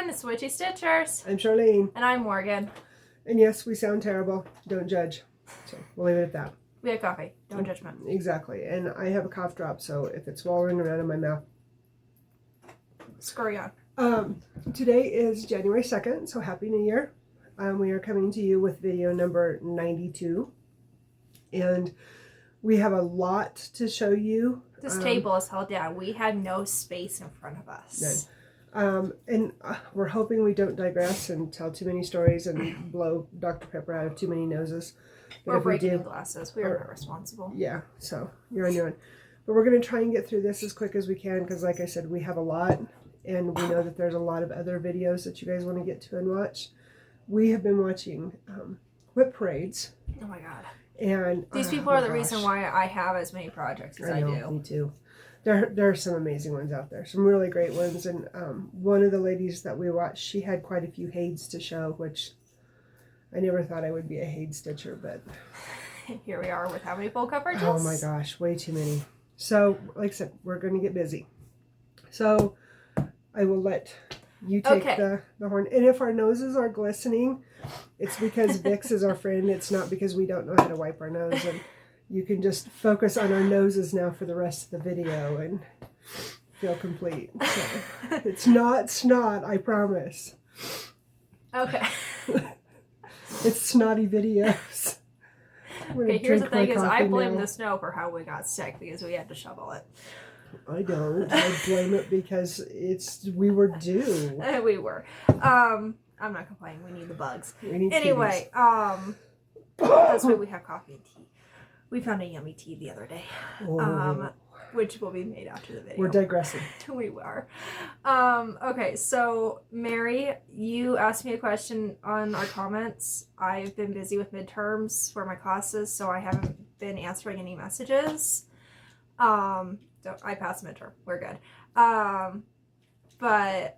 everyone, it's Witchy Stitchers. I'm Charlene. And I'm Morgan. And yes, we sound terrible. Don't judge. So we'll leave it at that. We have coffee. Don't judgment. Exactly. And I have a cough drop, so if it's swallowing around in my mouth. Scurry on. Today is January 2nd, so Happy New Year. We are coming to you with video number 92. And we have a lot to show you. This table is held down. We had no space in front of us. None. And we're hoping we don't digress and tell too many stories and blow Dr. Pepper out of too many noses. Or breaking glasses. We are not responsible. Yeah, so you're on your own. But we're going to try and get through this as quick as we can because, like I said, we have a lot. And we know that there's a lot of other videos that you guys want to get to and watch. We have been watching whip parades. Oh my God. And these people are the reason why I have as many projects as I do. Me too. There are some amazing ones out there, some really great ones. And one of the ladies that we watched, she had quite a few Hades to show, which I never thought I would be a Hades stitcher, but here we are with how many full coverages? Oh my gosh, way too many. So, like I said, we're going to get busy. So, I will let you take the horn. And if our noses are glistening, it's because Vicks is our friend. It's not because we don't know how to wipe our nose. And you can just focus on our noses now for the rest of the video and feel complete. So, it's not snot, I promise. Okay. It's snotty videos. Okay, here's the thing is I blame the snow for how we got sick because we had to shovel it. I don't. I blame it because we were due. We were. I'm not complaining. We need the bugs. Anyway, that's why we have coffee and tea. We found a yummy tea the other day. Which will be made after the video. We're digressing. We are. Okay, so Mary, you asked me a question on our comments. I've been busy with midterms for my classes, so I haven't been answering any messages. So I passed midterm. We're good. But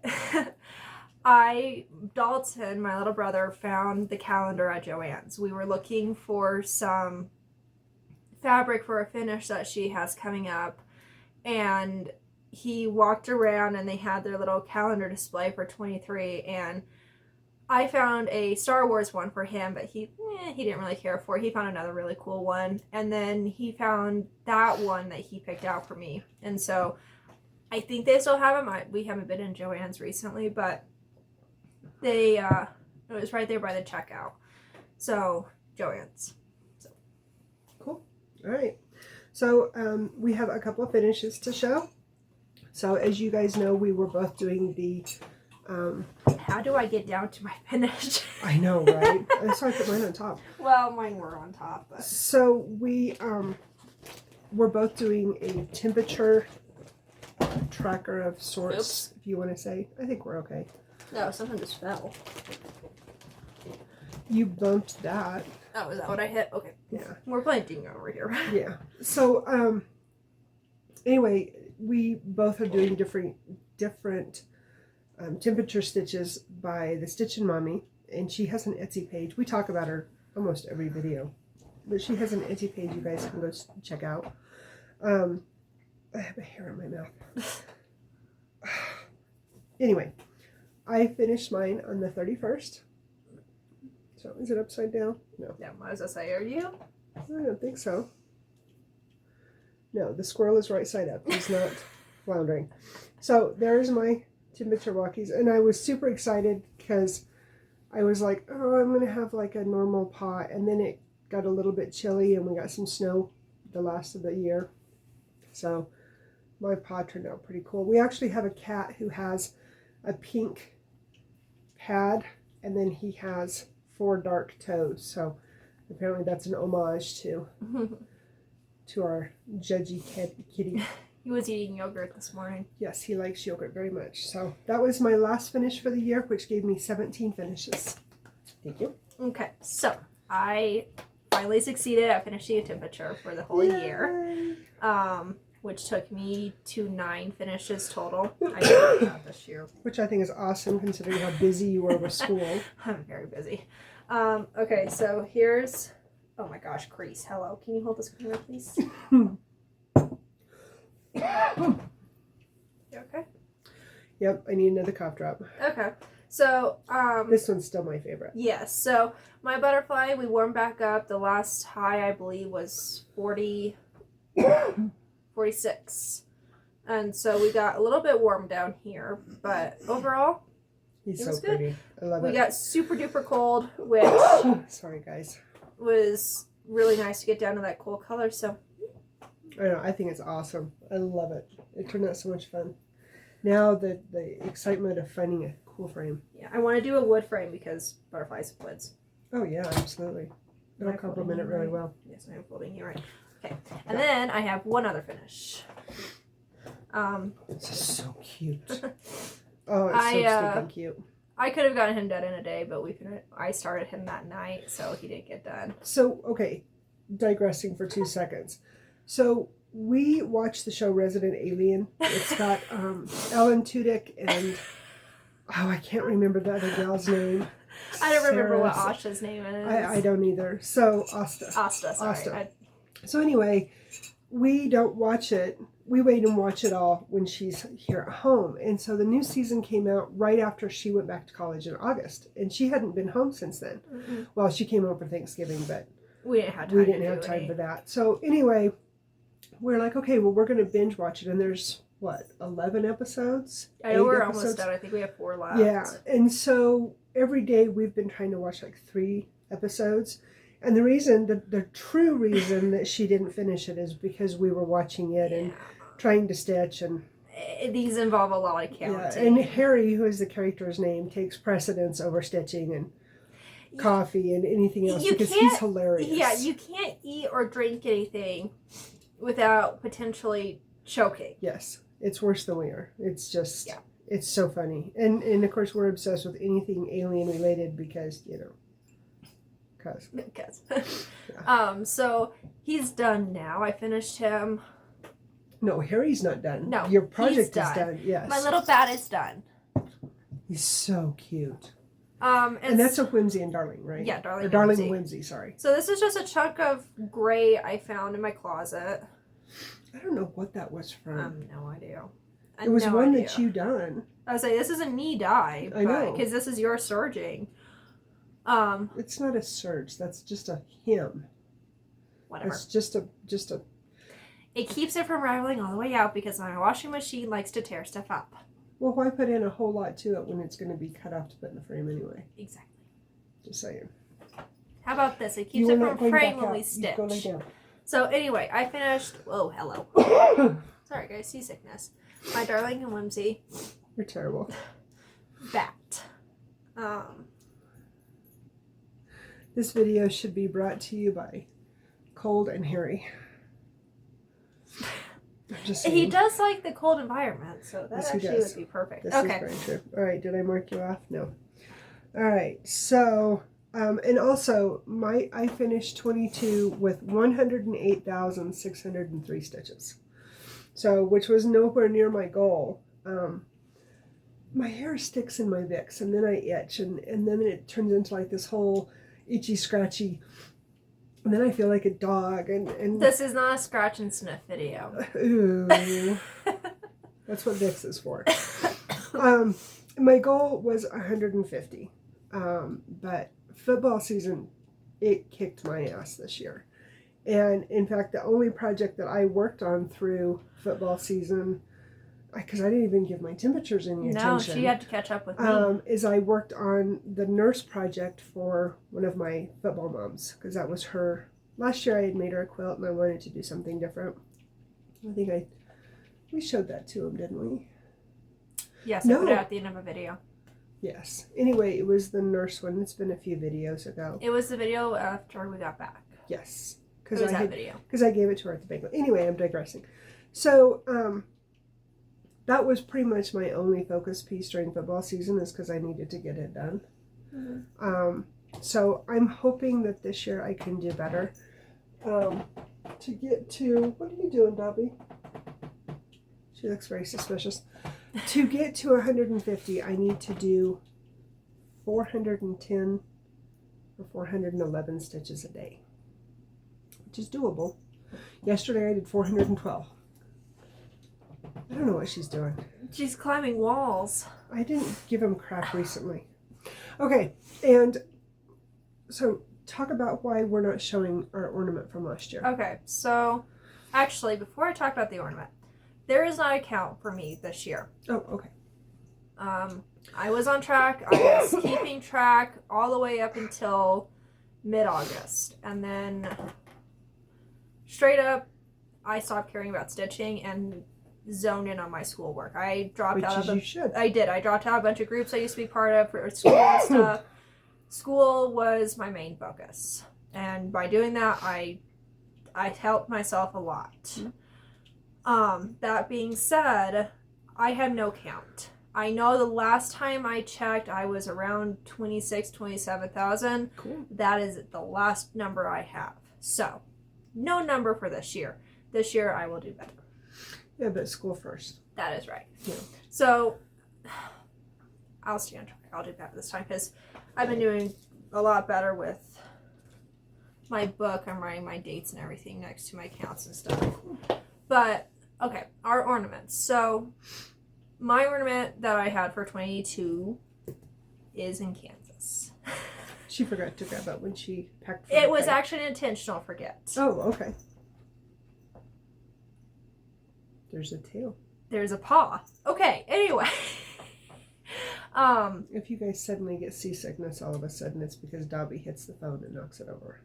Dalton, my little brother, found the calendar at Joann's. We were looking for some fabric for a finish that she has coming up, and he walked around and they had their little calendar display for 23, and I found a Star Wars one for him, but he didn't really care for it. He found another really cool one, and then he found that one that he picked out for me, and so I think they still have them. We haven't been in Joann's recently, but they it was right there by the checkout. So Joann's. Cool. All right. So we have a couple of finishes to show. So as you guys know, we were both doing the how do I get down to my finish? I know, right? I just put mine on top. Well, mine were on top. But. So we're both doing a temperature tracker of sorts, if you want to say. I think we're okay. No, something just fell. You bumped that. Oh, is that what I hit? Okay. Yeah. We're planting over here. Yeah. So, anyway, we both are doing different temperature stitches by the Stitchin' Mommy, and she has an Etsy page. We talk about her almost every video, but she has an Etsy page you guys can go check out. I have a hair in my mouth. Anyway, I finished mine on the 31st. So is it upside down? No. Yeah, what does that say? Are you? I don't think so. No, the squirrel is right side up. He's not floundering. So there's my temperature walkies, and I was super excited because I was like, oh, I'm going to have like a normal pot, and then it got a little bit chilly and we got some snow the last of the year. So my pot turned out pretty cool. We actually have a cat who has a pink pad, and then he has 4 dark toes. So apparently that's an homage to our judgy kitty. He was eating yogurt this morning. Yes, he likes yogurt very much. So that was my last finish for the year, which gave me 17 finishes. Thank you. Okay, so I finally succeeded at finishing a temperature for the whole year, which took me to 9 finishes total. I did that this year. Which I think is awesome considering how busy you were with school. I'm very busy. Okay, so here's, oh my gosh, crease. Hello, can you hold this camera, please? You okay? Yep, I need another cough drop. Okay. So, This one's still my favorite. yes. So my butterfly, we warmed back up. The last high, I believe, was 40, 46. And so we got a little bit warm down here, but overall, He's it so was good. pretty. I love we it. got super duper cold, which Sorry, guys. was really nice to get down to that cool color. So I know. I think it's awesome. I love it. It turned out so much fun. Now the excitement of finding a cool frame. yeah, I want to do a wood frame because butterflies have woods. Oh yeah, absolutely. It'll Am I complement it folding really right? well. Yes, I am folding you right. Okay, and then I have one other finish. This is so cute. Oh, it's so stinking cute. I could have gotten him done in a day, but I started him that night, so he didn't get done. So, okay, digressing for 2 seconds. So, we watched the show Resident Alien. It's got Ellen Tudyk and, I can't remember the other gal's name. I don't remember what Sarah- Asha's name is. I don't either. So, Asta. Asta, sorry. Asta. So, anyway, we don't watch it. We wait and watch it all when she's here at home. And so the new season came out right after she went back to college in August. And she hadn't been home since then. Mm-hmm. Well, she came home for Thanksgiving, but we didn't have time. we didn't have time for that. So anyway, we're like, okay, well, we're going to binge watch it. And there's, what, 11 episodes? I know we're 8 episodes? almost done. I think we have 4 left. Yeah. And so every day we've been trying to watch like 3 episodes. And the reason, the true reason that she didn't finish it is because we were watching it and trying to stitch, and these involve a lot of counting. yeah, and Harry, who is the character's name, takes precedence over stitching and coffee and anything else because he's hilarious. Yeah, you can't eat or drink anything without potentially choking. Yes, it's worse than we are. It's just, yeah. It's so funny. And of course we're obsessed with anything alien related because, because. Yeah. So he's done now. I finished him. No, Harry's not done. No, your project he's is done. done. Yes, My little bat is done. He's so cute. And that's a Whimsy and Darling, right? Yeah, Darling. Or Darling Whimsy. and Whimsy. Sorry. So this is just a chunk of gray I found in my closet. I don't know what that was from. No idea. It was one that you done. I was like, this is a knee dye. I know. Because this is your serging. It's not a serge. That's just a hem. Whatever. It's just a. It keeps it from raveling all the way out because my washing machine likes to tear stuff up. Well, why put in a whole lot to it when it's going to be cut off to put in the frame anyway? Exactly. Just saying. How about this? It keeps it from frame when we stitch. Go lay down. So anyway, I finished. Oh, hello. Sorry, guys. Seasickness. My Darling and Whimsy. You're terrible. Bat. This video should be brought to you by Cold and Harry. I'm just saying. He does like the cold environment, so that Yes, he actually does. would be perfect. This Okay. is very true. All right, did I mark you off? No. All right, so, and also, I finished 22 with 108,603 stitches. So, which was nowhere near my goal. My hair sticks in my Vicks, and then I itch, and then it turns into like this whole itchy, scratchy, and then I feel like a dog, and This is not a scratch and sniff video. ooh, that's what Vicks is for. My goal was 150, but football season, it kicked my ass this year. And in fact, the only project that I worked on through football season, because I didn't even give my temperatures any attention. No, she had to catch up with me. Is I worked on the nurse project for one of my football moms, because that was her. Last year I had made her a quilt and I wanted to do something different. I think we showed that to him, didn't we? Yes, No. I put it at the end of a video. Yes. Anyway, it was the nurse one. It's been a few videos ago. It was the video after we got back. Yes. It was that video. Because I gave it to her at the banquet. Anyway, I'm digressing. So, that was pretty much my only focus piece during football season, is because I needed to get it done. Mm-hmm. So I'm hoping that this year I can do better. To get to, what are you doing, Dobby? She looks very suspicious. To get to 150, I need to do 410 or 411 stitches a day, which is doable. Yesterday I did 412. I don't know what she's doing. She's climbing walls. I didn't give him crap recently. Okay, and so talk about why we're not showing our ornament from last year. Okay, so actually, before I talk about the ornament, there is not a count for me this year. Oh, okay. I was on track. I was keeping track all the way up until mid-August. And then straight up, I stopped caring about stitching and zoned in on my schoolwork. I dropped out of you should. I did. I dropped out of a bunch of groups I used to be part of for school and stuff. School was my main focus. And by doing that, I helped myself a lot. That being said, I have no count. I know the last time I checked, I was around 27,000. Cool. That is the last number I have. So, no number for this year. This year, I will do better. Yeah, but school first. That is right. Yeah. So, I'll stay on track. I'll do better this time because I've been doing a lot better with my book. I'm writing my dates and everything next to my counts and stuff. But, okay, our ornaments. So, my ornament that I had for 22 is in Kansas. She forgot to grab it when she packed. It was actually an intentional forget. Oh, okay. There's a tail. There's a paw. Okay, anyway. If you guys suddenly get seasickness all of a sudden, it's because Dobby hits the phone and knocks it over.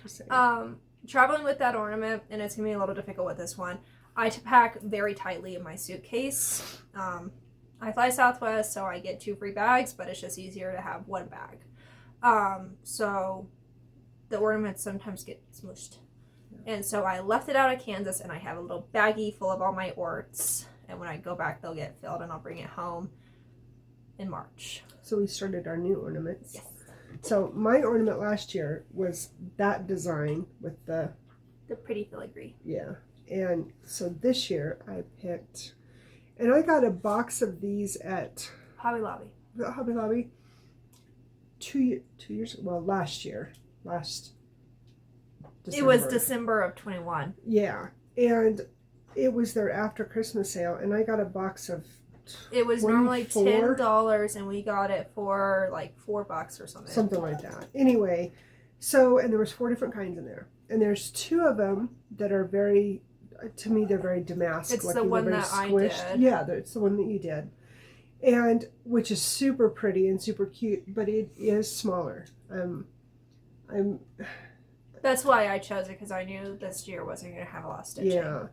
Just saying. Traveling with that ornament, and it's going to be a little difficult with this one, I pack very tightly in my suitcase. I fly Southwest, so I get 2 free bags, but it's just easier to have 1 bag. So the ornaments sometimes get smushed. Yeah. And so I left it out of Kansas, and I have a little baggie full of all my orts. And when I go back, they'll get filled, and I'll bring it home in March. So we started our new ornaments. Yes. So my ornament last year was that design with the pretty filigree. Yeah. And so this year I picked, and I got a box of these at Hobby Lobby. Hobby Lobby 2 years, well, last December. It was December of 21. Yeah. And it was their after Christmas sale, and I got a box of It was 24? normally $10, and we got it for like $4 or something. Something like that. Anyway, so, and there was 4 different kinds in there. And there's 2 of them that are very, to me, they're very damask. It's like the one that squished. I did. Yeah, it's the one that you did. And, which is super pretty and super cute, but it is smaller. That's why I chose it, because I knew this year wasn't going to have a lot of stitching. Yeah.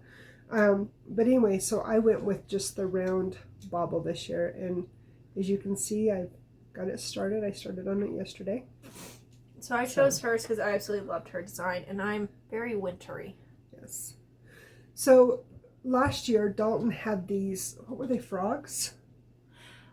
But anyway, so I went with just the round bauble this year, and as you can see, I got it started. I started on it yesterday. So I chose hers because I absolutely loved her design, and I'm very wintry. Yes. So last year, Dalton had these, what were they, frogs?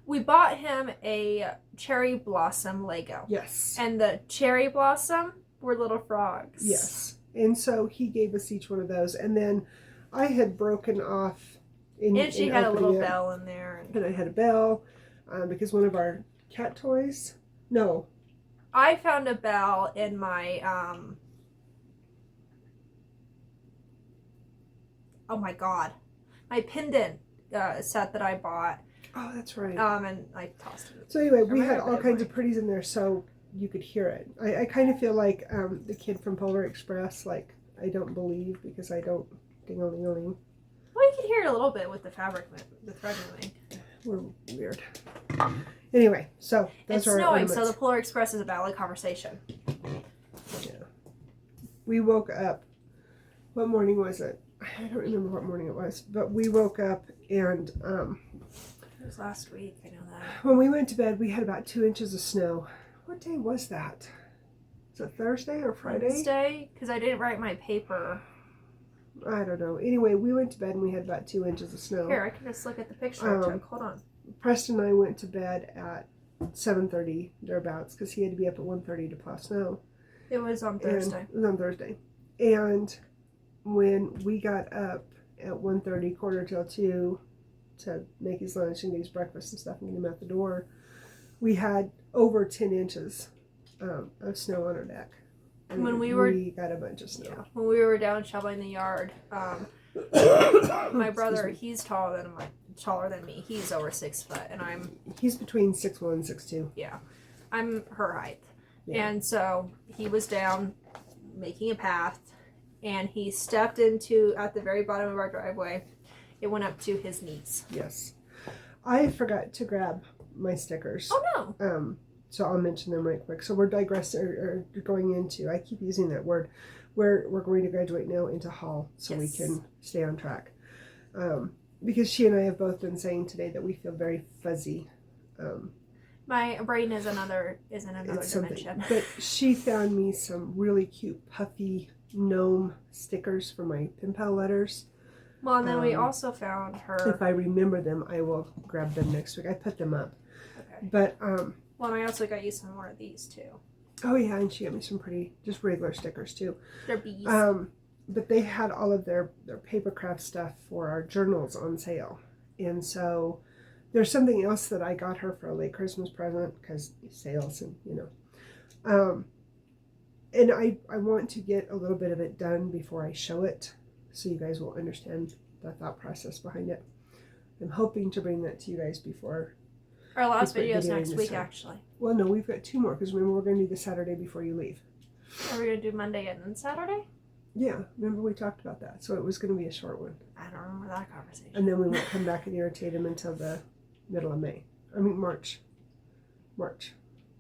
We bought him a cherry blossom Lego. Yes. And the cherry blossom were little frogs. Yes. And so he gave us each one of those, and then I had broken off. And she had a little bell in there. And I had a bell because one of our cat toys. No. I found a bell in my, oh my god, my pendant set that I bought. Oh, that's right. And I tossed it. So anyway, we had all kinds of pretties in there so you could hear it. I kind of feel like the kid from Polar Express, like, I don't believe because I don't ding-a-ling-a-ling. Well, you can hear it a little bit with the fabric, the thread moving. We're weird. Anyway, so it's are snowing, so the Polar Express is a valid conversation. Yeah. We woke up. What morning was it? I don't remember what morning it was, but we woke up and it was last week. I know that. When we went to bed, we had about 2 inches of snow. What day was that? Was it Thursday or Friday? Wednesday, because I didn't write my paper. I don't know. Anyway, we went to bed and we had about 2 inches of snow. Here, I can just look at the picture I took. Hold on. Preston and I went to bed at 7:30 thereabouts because he had to be up at 1:30 to plow snow. It was on Thursday. It was on Thursday. And when we got up at 1:30, 1:45 to make his lunch and get his breakfast and stuff and get him out the door, we had over 10 inches of snow on our deck. And when we got a bunch of snow. Yeah, when we were down shoveling the yard, my brother, he's taller than taller than me. He's over 6 foot, and He's between 6'1" and 6'2". yeah, I'm her height. Yeah. And so he was down making a path, and he stepped into at the very bottom of our driveway. It went up to his knees. Yes. I forgot to grab my stickers. Oh no. So I'll mention them right quick. So we're digressing or going into, I keep using that word, we're going to graduate now into hall so Yes. we can stay on track. Because she and I have both been saying today that we feel very fuzzy. My brain is in another dimension. But she found me some really cute puffy gnome stickers for my pen pal letters. Well, and then we also found her. If I remember them, I will grab them next week. I put them up. Okay. But well, and I also got you some more of these too. oh yeah, and she got me some pretty just regular stickers too. They're bees. But they had all of their paper craft stuff for our journals on sale, and so there's something else that I got her for a late Christmas present because sales and and I want to get a little bit of it done before I show it, so you guys will understand the thought process behind it. I'm hoping to bring that to you guys before our last we put video's video next in week, this actually. Well, no, we've got 2 more because remember we're going to do the Saturday before you leave. Are we gonna do Monday and then Saturday? Yeah, remember we talked about that. So it was going to be a short one. I don't remember that conversation. And then we won't come back and irritate him until the middle of May. I mean, March.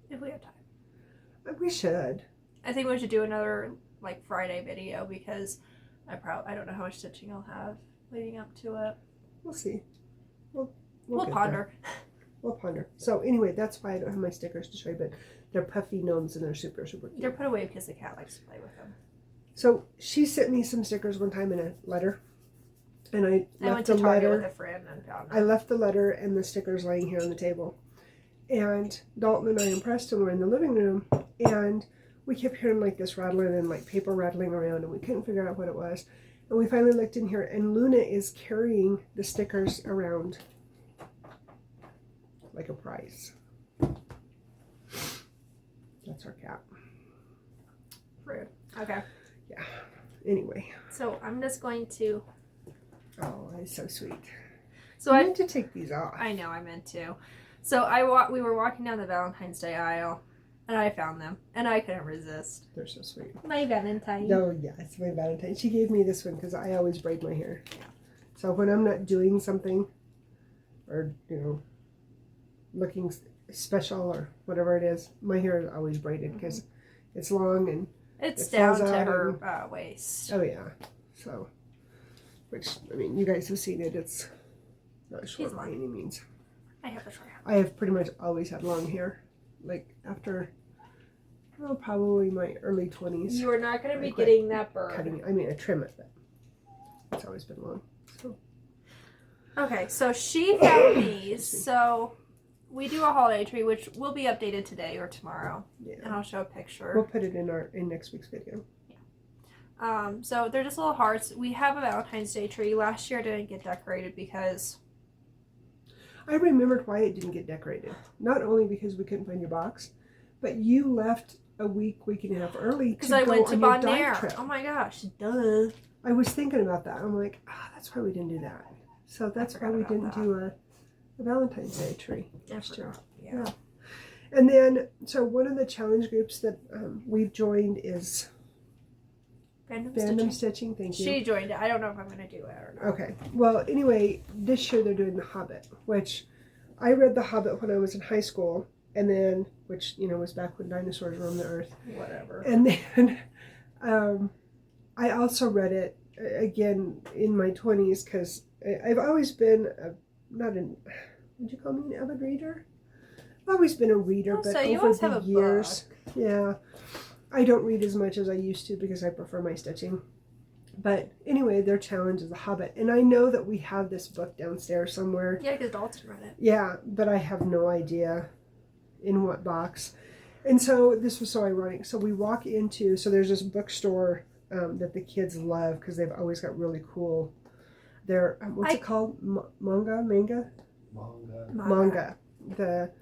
If we have time. We should. I think we should do another like Friday video because I don't know how much stitching I'll have leading up to it. We'll see. We'll get ponder. there. We'll ponder. So anyway, that's why I don't have my stickers to show you, but they're puffy gnomes and they're super, super cute. They're put away because the cat likes to play with them. So she sent me some stickers one time in a letter. And I went left to the Target letter. with a friend and found I them. left the letter and the stickers laying here on the table. And Dalton and I and Preston were in the living room, and we kept hearing like this rattling and like paper rattling around, and we couldn't figure out what it was. And we finally looked in here, and Luna is carrying the stickers around like a prize. That's our cat. Rude. Okay. Yeah. Anyway. So I'm just going to. Oh, that's so sweet. So I I meant to take these off. I know I meant to. So we were walking down the Valentine's Day aisle, and I found them, and I couldn't resist. They're so sweet. My Valentine. Oh yeah, it's my Valentine. She gave me this one because I always braid my hair. Yeah. So when I'm not doing something, or looking special or whatever it is, my hair is always braided because it's long and It's it down falls to out her waist. oh yeah. So, which I mean, you guys have seen it. It's not short She's by long. any means. I have a short hair. I have pretty much always had long hair, like after probably my early 20s. You are not going to be I quit getting that bird. Cutting. I mean, I trim it, but it's always been long. So. Okay, so she found these. So we do a holiday tree, which will be updated today or tomorrow, and Yeah, I'll show a picture. we'll put it in next week's video. So they're just little hearts. We have a Valentine's Day tree. Last year it didn't get decorated because I remembered why it didn't get decorated. Not only because we couldn't find your box, but you left a week and a half early to I go went to on your Bon dive Air. trip. Oh my gosh, duh. I was thinking about that. I'm like, that's why we didn't do that. So that's why we forgot didn't about do a Valentine's Day tree. I last year. forgot. Yeah. And then, so one of the challenge groups that we've joined is Fandom Stitching. Thank you. She joined it. I don't know if I'm going to do it or not. Okay. Well, anyway, this year they're doing The Hobbit, which I read The Hobbit when I was in high school, and then, which, was back when dinosaurs roamed the earth. Whatever. And then I also read it again in my 20s because I've always been would you call me an avid reader? I've always been a reader, but So you over always the have a years, book. yeah, I don't read as much as I used to because I prefer my stitching. But anyway, their challenge is The Hobbit, and I know that we have this book downstairs somewhere. Yeah, because Dalton read it. Yeah, but I have no idea in what box. And so this was so ironic. So we walk into, so there's this bookstore that the kids love because they've always got really cool. They're what's it called? Manga.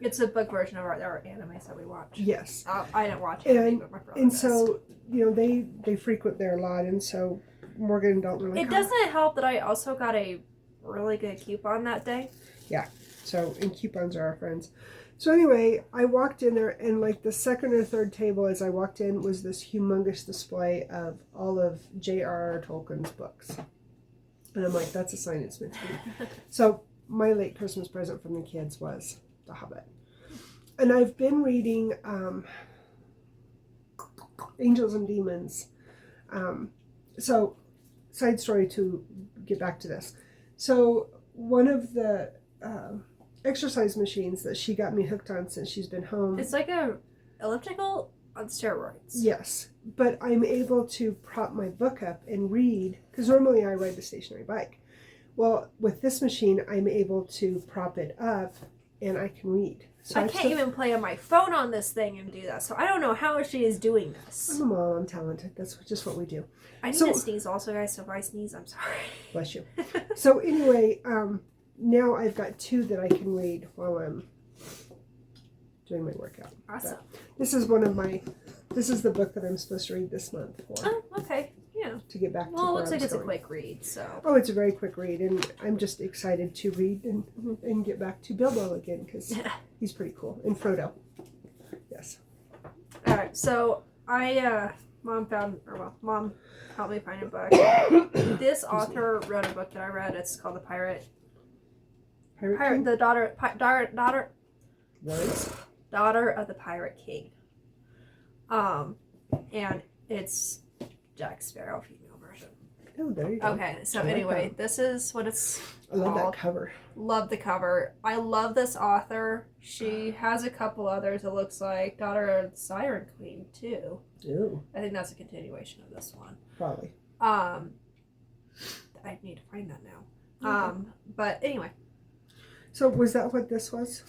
It's a book version of our animes that we watch. Yes. I didn't watch it, but my brother And does. so they frequent there a lot, and so Morgan and Dalton are like, It doesn't help that I also got a really good coupon that day. So, and coupons are our friends. So anyway, I walked in there, and like the second or third table as I walked in was this humongous display of all of J.R.R. Tolkien's books. And I'm like, that's a sign it's meant to be. So my late Christmas present from the kids was The Hobbit. And I've been reading Angels and Demons. So, side story to get back to this. So one of the exercise machines that she got me hooked on since she's been home. It's like a elliptical on steroids. Yes, but I'm able to prop my book up and read, because normally I ride the stationary bike. Well, with this machine, I'm able to prop it up and I can read. So I can't even play on my phone on this thing and do that, so I don't know how she is doing this. I'm a mom, I'm talented. That's just what we do. I need to sneeze also, guys, so if I sneeze, I'm sorry. Bless you. So anyway, now I've got 2 that I can read while I'm doing my workout. Awesome. But this is the book that I'm supposed to read this month for. Oh, okay. Yeah. To get back to Well, it looks like it's going. a quick read, so. Oh, it's a very quick read, and I'm just excited to read and get back to Bilbo again, because he's pretty cool. And Frodo. Yes. Alright, so Mom helped me find a book. This author wrote a book that I read. It's called The Pirate King? the daughter Words? Daughter of the Pirate King. And it's Jack Sparrow female version. Oh, there you go. Okay, so anyway, this is what it's I love called. that cover. Love the cover. I love this author. She has a couple others, it looks like. Daughter of the Siren Queen, too. Ooh. I think that's a continuation of this one. Probably. I need to find that now. Okay. But anyway. So was that what this was?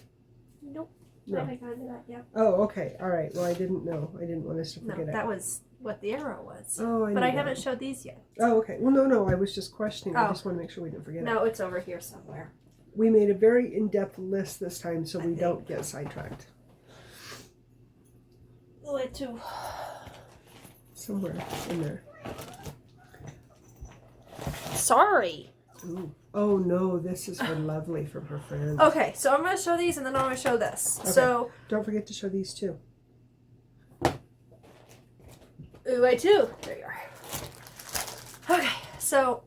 Nope. No. I haven't gotten to that yet. Oh, okay. All right. Well, I didn't know. I didn't want us to forget No, it. that was what the arrow was. Oh, But I haven't showed these yet. Oh, okay. Well, no. I was just questioning. I Oh. just want to make sure we didn't forget it. No, it's over here somewhere. We made a very in-depth list this time so we don't get sidetracked. Wait to. Somewhere in there. Sorry. Ooh. Oh no, this is for Lovely from her friend. Okay, so I'm going to show these and then I'm going to show this. Okay. So. Don't forget to show these too. Ooh, wait, too. There you are. Okay, so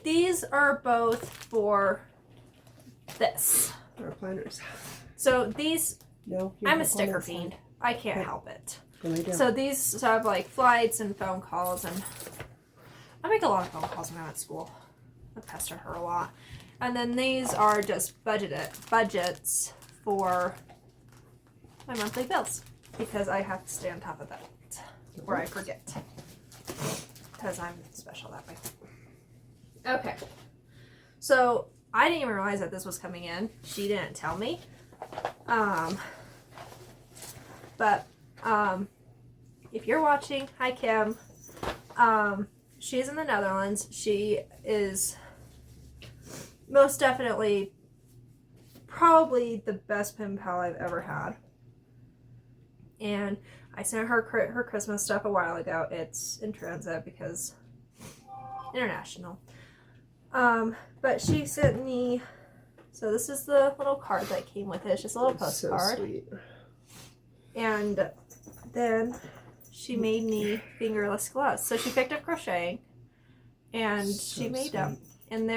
these are both for this. Our planners. So these, No. I'm a sticker fiend. I can't help it. Go lay down. So these have like flights and phone calls, and I make a lot of phone calls when I'm at school. I pester her a lot. And then these are just budgets for my monthly bills, because I have to stay on top of that, or I forget, because I'm special that way. Okay, so I didn't even realize that this was coming in. She didn't tell me. If you're watching, hi Kim. She's in the Netherlands. She is most definitely probably the best pen pal I've ever had. And I sent her her Christmas stuff a while ago. It's in transit because international. But she sent me, so this is the little card that came with it. It's just a little postcard. So sweet. And then she made me fingerless gloves. So she picked up crocheting and So she made sweet. them. And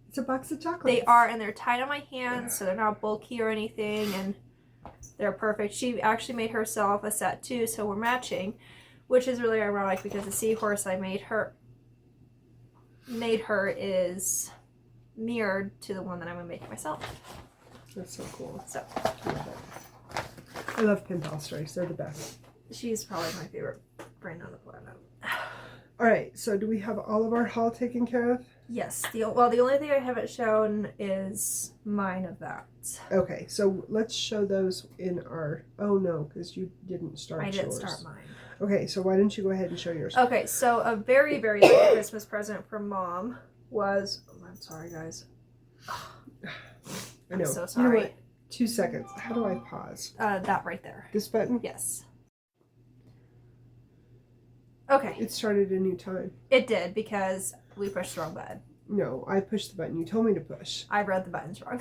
It's a box of chocolates. they are, and they're tied on my hands, so they're not bulky or anything, and they're perfect. She actually made herself a set too, so we're matching, which is really ironic because the seahorse I made her is mirrored to the one that I'm gonna make myself. That's so cool. So I love pen pal stories. They're the best. she's probably my favorite brain on the planet. All right. So do we have all of our haul taken care of? Yes. The only thing I haven't shown is mine of that. Okay. So let's show those in our. Oh no, because you didn't start. I didn't yours. start mine. Okay. So why don't you go ahead and show yours? Okay. So a very, very late Christmas present from Mom was. Oh, I'm sorry, guys. I know. I'm so You know sorry. what? 2 seconds. How do I pause? That right there. This button? Yes. Okay. It started a new time. It did because we pushed the wrong button. No, I pushed the button. You told me to push. I read the buttons wrong.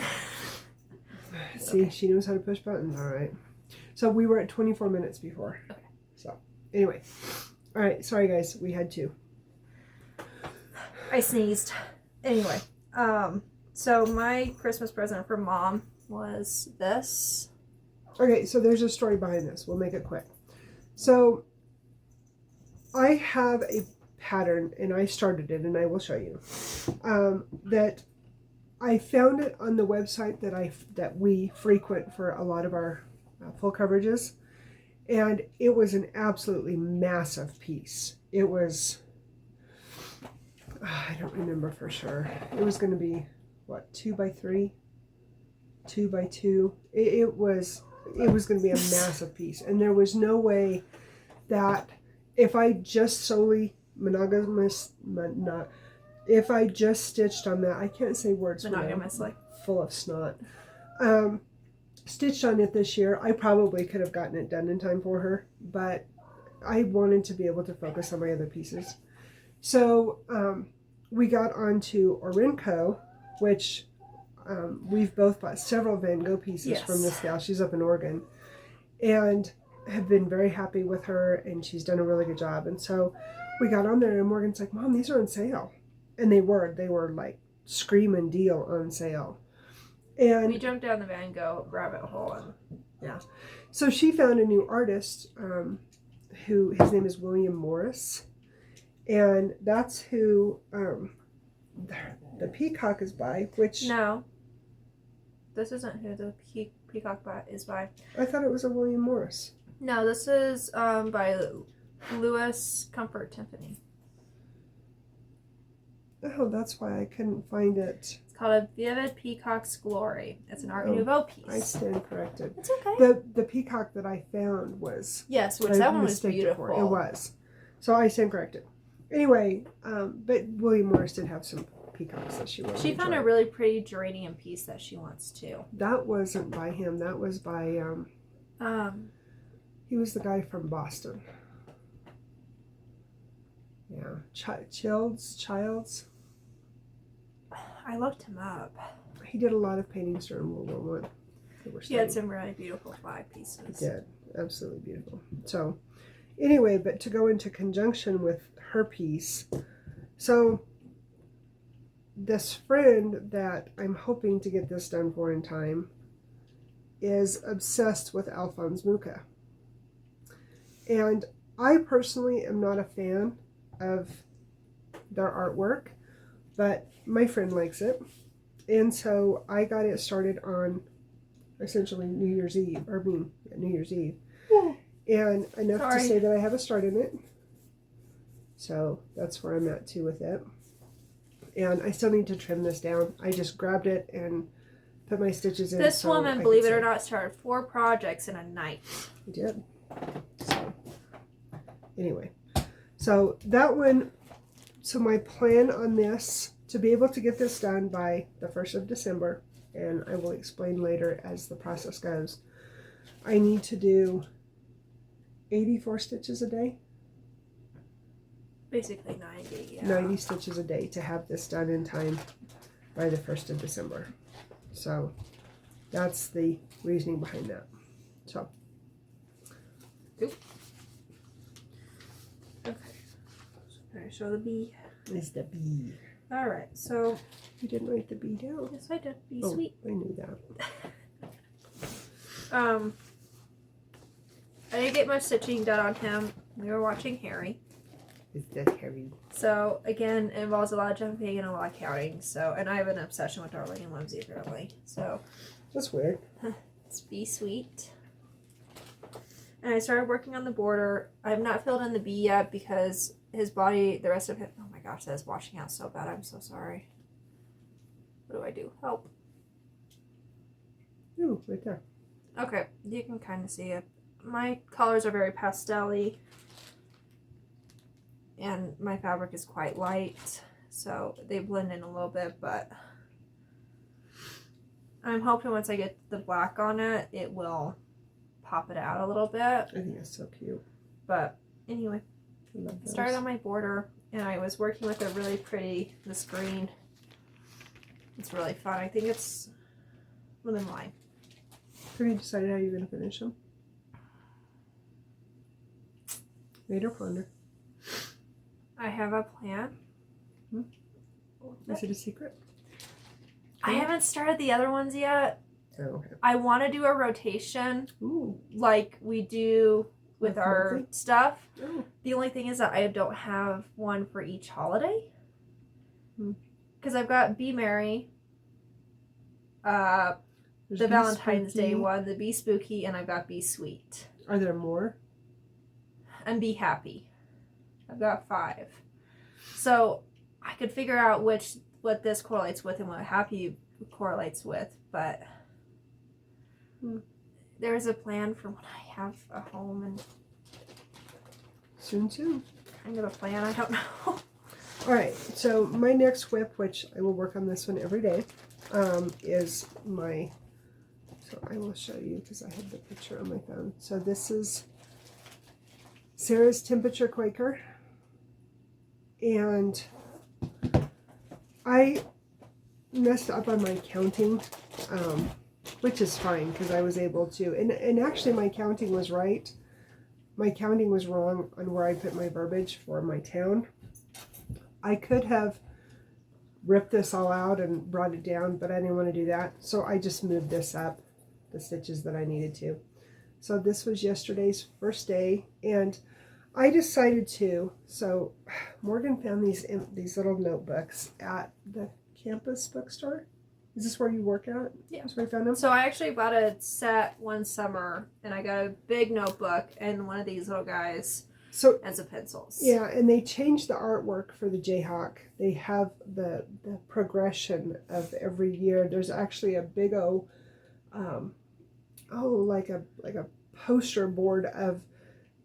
See, Okay. she knows how to push buttons. All right. So we were at 24 minutes before. Okay. So anyway, all right. Sorry guys, we had to. I sneezed. Anyway, so my Christmas present from Mom was this. Okay, so there's a story behind this. We'll make it quick. So I have a pattern, and I started it, and I will show you. That I found it on the website that we frequent for a lot of our full coverages, and it was an absolutely massive piece. It was, I don't remember for sure. It was going to be what, 2 by 3, 2 by 2. It was going to be a massive piece, and there was no way that if I just solely if I just stitched on that, I can't say words Monogamously. full of snot. Stitched on it this year, I probably could have gotten it done in time for her, but I wanted to be able to focus on my other pieces. So we got onto Orinco, which we've both bought several Van Gogh pieces from this gal. She's up in Oregon, and have been very happy with her, and she's done a really good job. And so we got on there, and Morgan's like, Mom, these are on sale. And they were like screaming deal on sale. And We jumped down the Van Gogh rabbit hole. And yeah. So she found a new artist who, his name is William Morris. And that's who the peacock is by, which... No. This isn't who the peacock is by. I thought it was a William Morris. No, this is by Louis Comfort Timpany. Oh, that's why I couldn't find it. It's called A Vivid Peacock's Glory. It's an Art Nouveau piece. I stand corrected. It's okay. The peacock that I found was... Yes, which that one was beautiful. It was. So I stand corrected. Anyway, but William Morris did have some peacocks that she wanted. She found a really pretty geranium piece that she wants too. That wasn't by him. That was by... he was the guy from Boston. Yeah. Childs. I looked him up. He did a lot of paintings during World War I. He had some really beautiful flag pieces. He did. Absolutely beautiful. So, anyway, but to go into conjunction with her piece, so this friend that I'm hoping to get this done for in time is obsessed with Alphonse Mucha. And I personally am not a fan of their artwork, but my friend likes it. And so I got it started on essentially New Year's Eve. And enough to say that I have a start in it. So that's where I'm at too with it. And I still need to trim this down. I just grabbed it and put my stitches in. This woman, believe it or not, started 4 projects in a night. I did. So anyway, so that one, so my plan on this, to be able to get this done by the 1st of December, and I will explain later as the process goes, I need to do 84 stitches a day. Basically 90, yeah. 90 stitches a day to have this done in time by the 1st of December. So that's the reasoning behind that. So. Oop. Okay. Alright, show the bee. Is the bee. Alright, so. You didn't write the bee down. Yes, I did. Be oh, sweet. I knew that. I didn't get much stitching done on him. We were watching Harry. Is that Harry? So, again, it involves a lot of jumping and a lot of counting. So, and I have an obsession with Darling and Whimsy, apparently. So. That's weird. Let's be sweet. And I started working on the border. I have not filled in the bee yet because his body, the rest of him, oh my gosh, that is washing out so bad. I'm so sorry. What do I do? Help. Ooh, right there. Okay, you can kind of see it. My colors are very pastel-y. And my fabric is quite light. So they blend in a little bit, but I'm hoping once I get the black on it, it will pop it out a little bit. I think that's so cute. But anyway, I love those. started on my border, and I was working with a really pretty, this green It's really fun. I think it's lemon lime. Have you decided how you're going to finish them? Made or ponder? I have a plan. Is it a secret? I haven't started the other ones yet. Oh, okay. I want to do a rotation. Ooh. Like we do with Like our monthly? stuff. Oh. The only thing is that I don't have one for each holiday. Because I've got Be Merry, There's the Be Valentine's Day Spooky. one, the Be Spooky, and I've got Be Sweet. Are there more? And Be Happy. I've got 5. So I could figure out what this correlates with and what Happy correlates with, but there's a plan for when I have a home and Soon. kind of a plan. I don't know. All right, so my next whip, which I will work on this one every day, is my, so I will show you because I have the picture on my phone. So this is Sarah's Temperature Quaker, and I messed up on my counting, which is fine because I was able to, and actually my counting was right. My counting was wrong on where I put my verbiage for my town. I could have ripped this all out and brought it down, but I didn't want to do that. So I just moved this up, the stitches that I needed to. So this was yesterday's first day, and I decided to, so Morgan found these little notebooks at the campus bookstore. Is this where you work at? Yeah. That's where you found them? So I actually bought a set one summer, and I got a big notebook and one of these little guys and some pencils. Yeah, and they changed the artwork for the Jayhawk. They have the progression of every year. There's actually a big like a poster board of,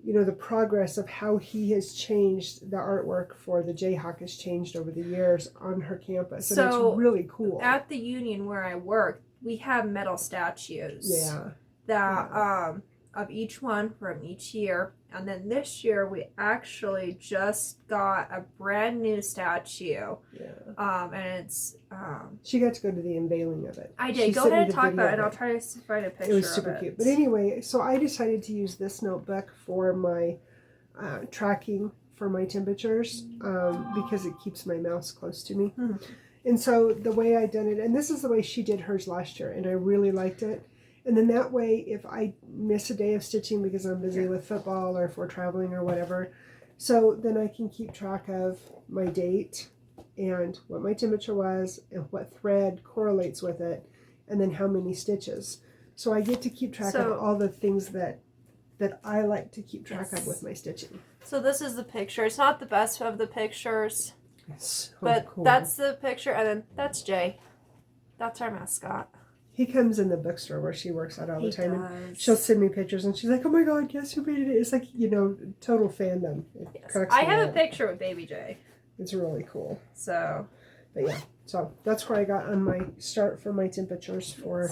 you know, the progress of how he has changed the artwork for the Jayhawk has changed over the years on her campus. And So it's really cool. At the union where I work, we have metal statues. Yeah. That of each one from each year. And then this year we actually just got a brand new statue. Yeah. And it's she got to go to the unveiling of it. I did. She Go sent me ahead and the talk video about it, of and I'll try to find a picture. It was super of cute. But anyway, so I decided to use this notebook for my tracking for my temperatures because it keeps my mouse close to me. Mm-hmm. And so the way I did it, and this is the way she did hers last year, and I really liked it. And then that way, if I miss a day of stitching because I'm busy with football or if we're traveling or whatever, so then I can keep track of my date and what my temperature was and what thread correlates with it, and then how many stitches. So I get to keep track of all the things that I like to keep track of with my stitching. So this is the picture. It's not the best of the pictures, It's so but cool. that's the picture, and then that's Jay. That's our mascot. He comes in the bookstore where she works at all the time. Does. And she'll send me pictures, and she's like, "Oh my God, guess who made it?" It's like, you know, total fandom. It cracks I me have up. a picture with Baby Jay. It's really cool. So, but yeah, so that's where I got on my start for my temperatures for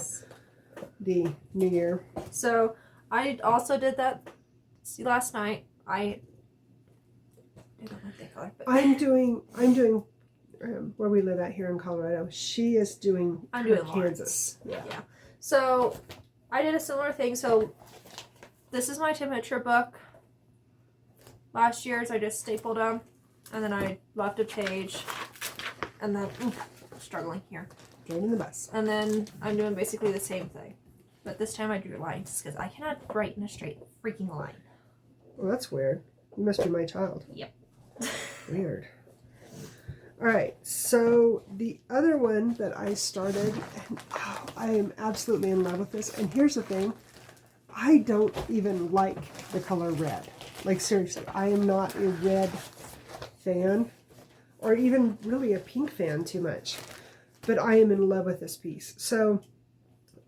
the new year. So I also did that last night. I don't like the color, but I'm doing where we live at here in Colorado. She is doing Kansas. Yeah. So I did a similar thing. So this is my temperature book. Last year's I just stapled them, and then I left a page, and then struggling here. Joining the bus. And then I'm doing basically the same thing, but this time I drew lines because I cannot write in a straight freaking line. Well, that's weird. You must be my child. Yep. Weird. All right, so the other one that I started, and I am absolutely in love with this. And here's the thing, I don't even like the color red. Like seriously, I am not a red fan, or even really a pink fan too much. But I am in love with this piece. So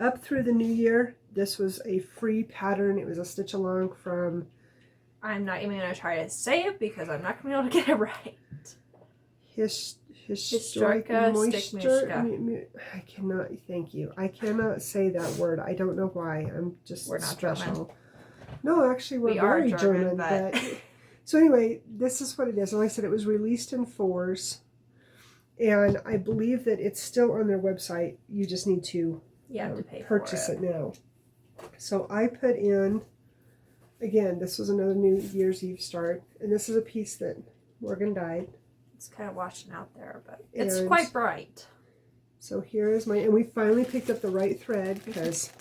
up through the new year, this was a free pattern. It was a stitch along from... I'm not even going to try to say it because I'm not going to be able to get it right. Historica moisture. I cannot, thank you. I cannot say that word. I don't know why. I'm just we're not special. German. No, actually, we very are German. but... So anyway, this is what it is. And like I said, it was released in 4s. And I believe that it's still on their website. You just need to, You have to pay purchase for it now. So I put in, again, this was another New Year's Eve start. And this is a piece that Morgan dyed. It's kind of washing out there, but it's And quite bright. so here is my, and we finally picked up the right thread because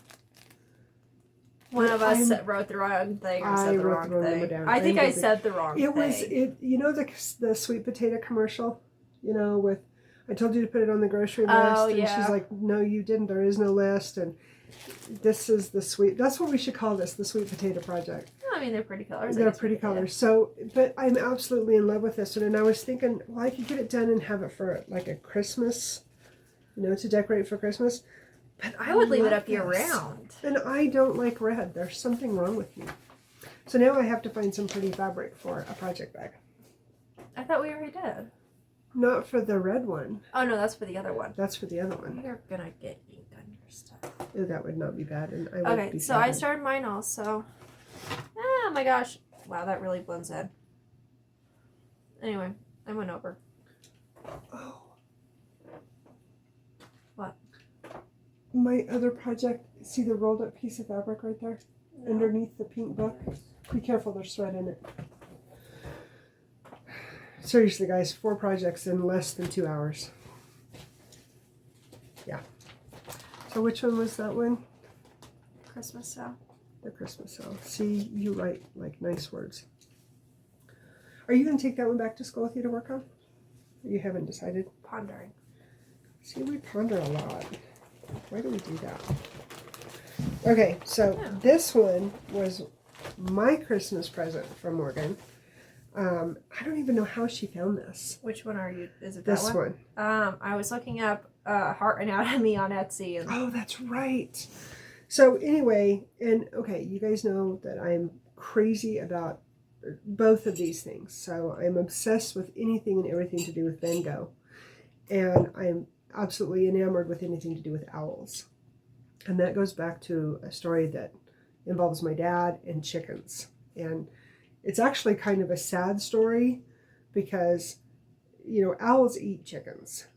one of us wrote the wrong thing or said the wrong thing. down. I think I said the wrong thing. It was, you know, the sweet potato commercial, you know, with, I told you to put it on the grocery list. Oh, and yeah. she's like, no, you didn't. There is no list. And this is the sweet, that's what we should call this, the sweet potato project. I mean, they're pretty colors. They're pretty colors. So, but I'm absolutely in love with this one. And I was thinking, well, I could get it done and have it for like a Christmas, you know, to decorate for Christmas. But I would leave it up this. year round. And I don't like red. There's something wrong with me. So now I have to find some pretty fabric for a project bag. I thought we already did. Not for the red one. Oh, no, that's for the other one. That's for the other one. You're gonna get ink on your stuff. Ooh, that would not be bad. And I would Okay, be so sad. I started mine also. Oh my gosh. Wow, that really blends in. Anyway, I went over. Oh. What? My other project, see the rolled up piece of fabric right there? No. Underneath the pink book? Be careful, there's thread in it. Seriously, guys, 4 projects in less than 2 hours. Yeah. So which one was that one? Christmas sale. The Christmas sale. See, you write like nice words. Are you going to take that one back to school with you to work on? You haven't decided? Pondering. See, we ponder a lot. Why do we do that? Okay, so this one was my Christmas present from Morgan. I don't even know how she found this. Which one are you? Is it this that one? I was looking up Heart Anatomy on Etsy. And... Oh, that's right. So anyway, and okay, you guys know that I'm crazy about both of these things. So I'm obsessed with anything and everything to do with Van Gogh. And I'm absolutely enamored with anything to do with owls. And that goes back to a story that involves my dad and chickens. And it's actually kind of a sad story because, you know, owls eat chickens.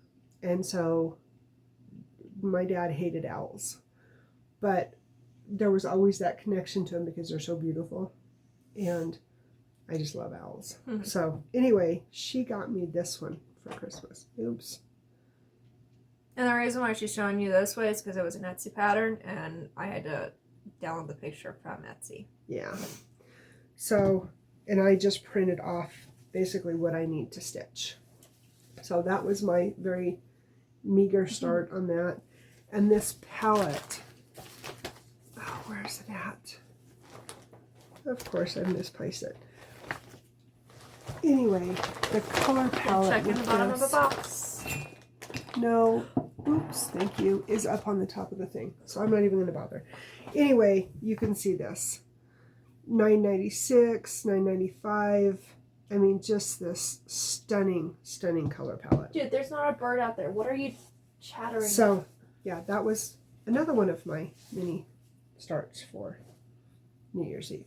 And so my dad hated owls. But there was always that connection to them because they're so beautiful. And I just love owls. Mm-hmm. So anyway, she got me this one for Christmas. Oops. And the reason why she's showing you this way is because it was an Etsy pattern and I had to download the picture from Etsy. Yeah. So, and I just printed off basically what I need to stitch. So that was my very meager start on that. And this palette, oh, where's it at? Of course I misplaced it. Anyway, the color palette. Check in the bottom of the box. No, oops, thank you, is up on the top of the thing. So I'm not even going to bother. Anyway, you can see this. $9.96, $9.95. I mean, just this stunning, stunning color palette. Dude, there's not a bird out there. What are you chattering So, about? yeah, that was another one of my mini starts for New Year's Eve.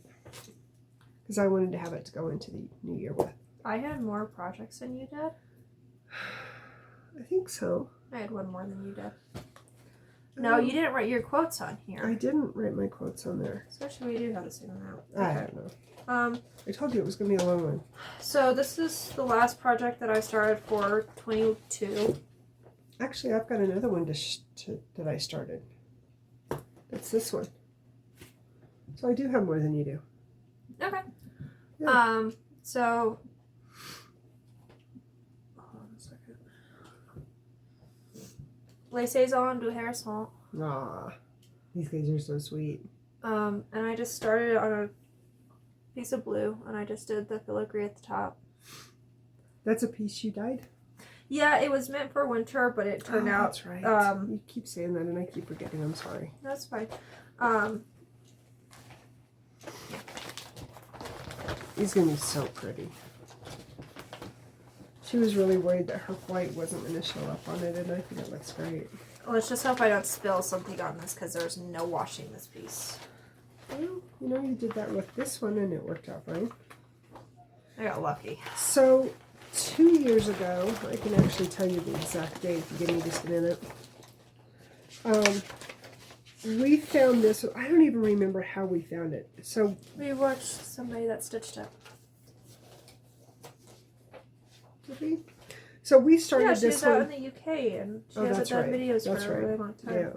Because I wanted to have it to go into the new year with. I had more projects than you did. I think so. I had one more than you did. No, you didn't write your quotes on here. I didn't write my quotes on there. So what should we do? How to see them out? I don't know. I told you it was going to be a long one. So this is the last project that I started for 22. Actually, I've got another one that I started. That's this one. So I do have more than you do. Okay. Yeah. So hold on a second. Les Saisons du Hérisson. Aw, these guys are so sweet. And I just started on a piece of blue, and I just did the filigree at the top. That's a piece you dyed? Yeah, it was meant for winter, but it turned out. That's right. You keep saying that, and I keep forgetting. I'm sorry. That's fine. These gonna be so pretty. She was really worried that her white wasn't going to show up on it, and I think it looks great. Let's just hope I don't spill something on this because there's no washing this piece. Well, you know, you did that with this one, and it worked out fine. I got lucky. So, 2 years ago, I can actually tell you the exact date if you give me just a minute. We found this. I don't even remember how we found it. So we watched somebody that stitched it. Did we? So we started this one. this Yeah, she was one. out in the UK, and she hasn't done videos for a really long time. Yeah.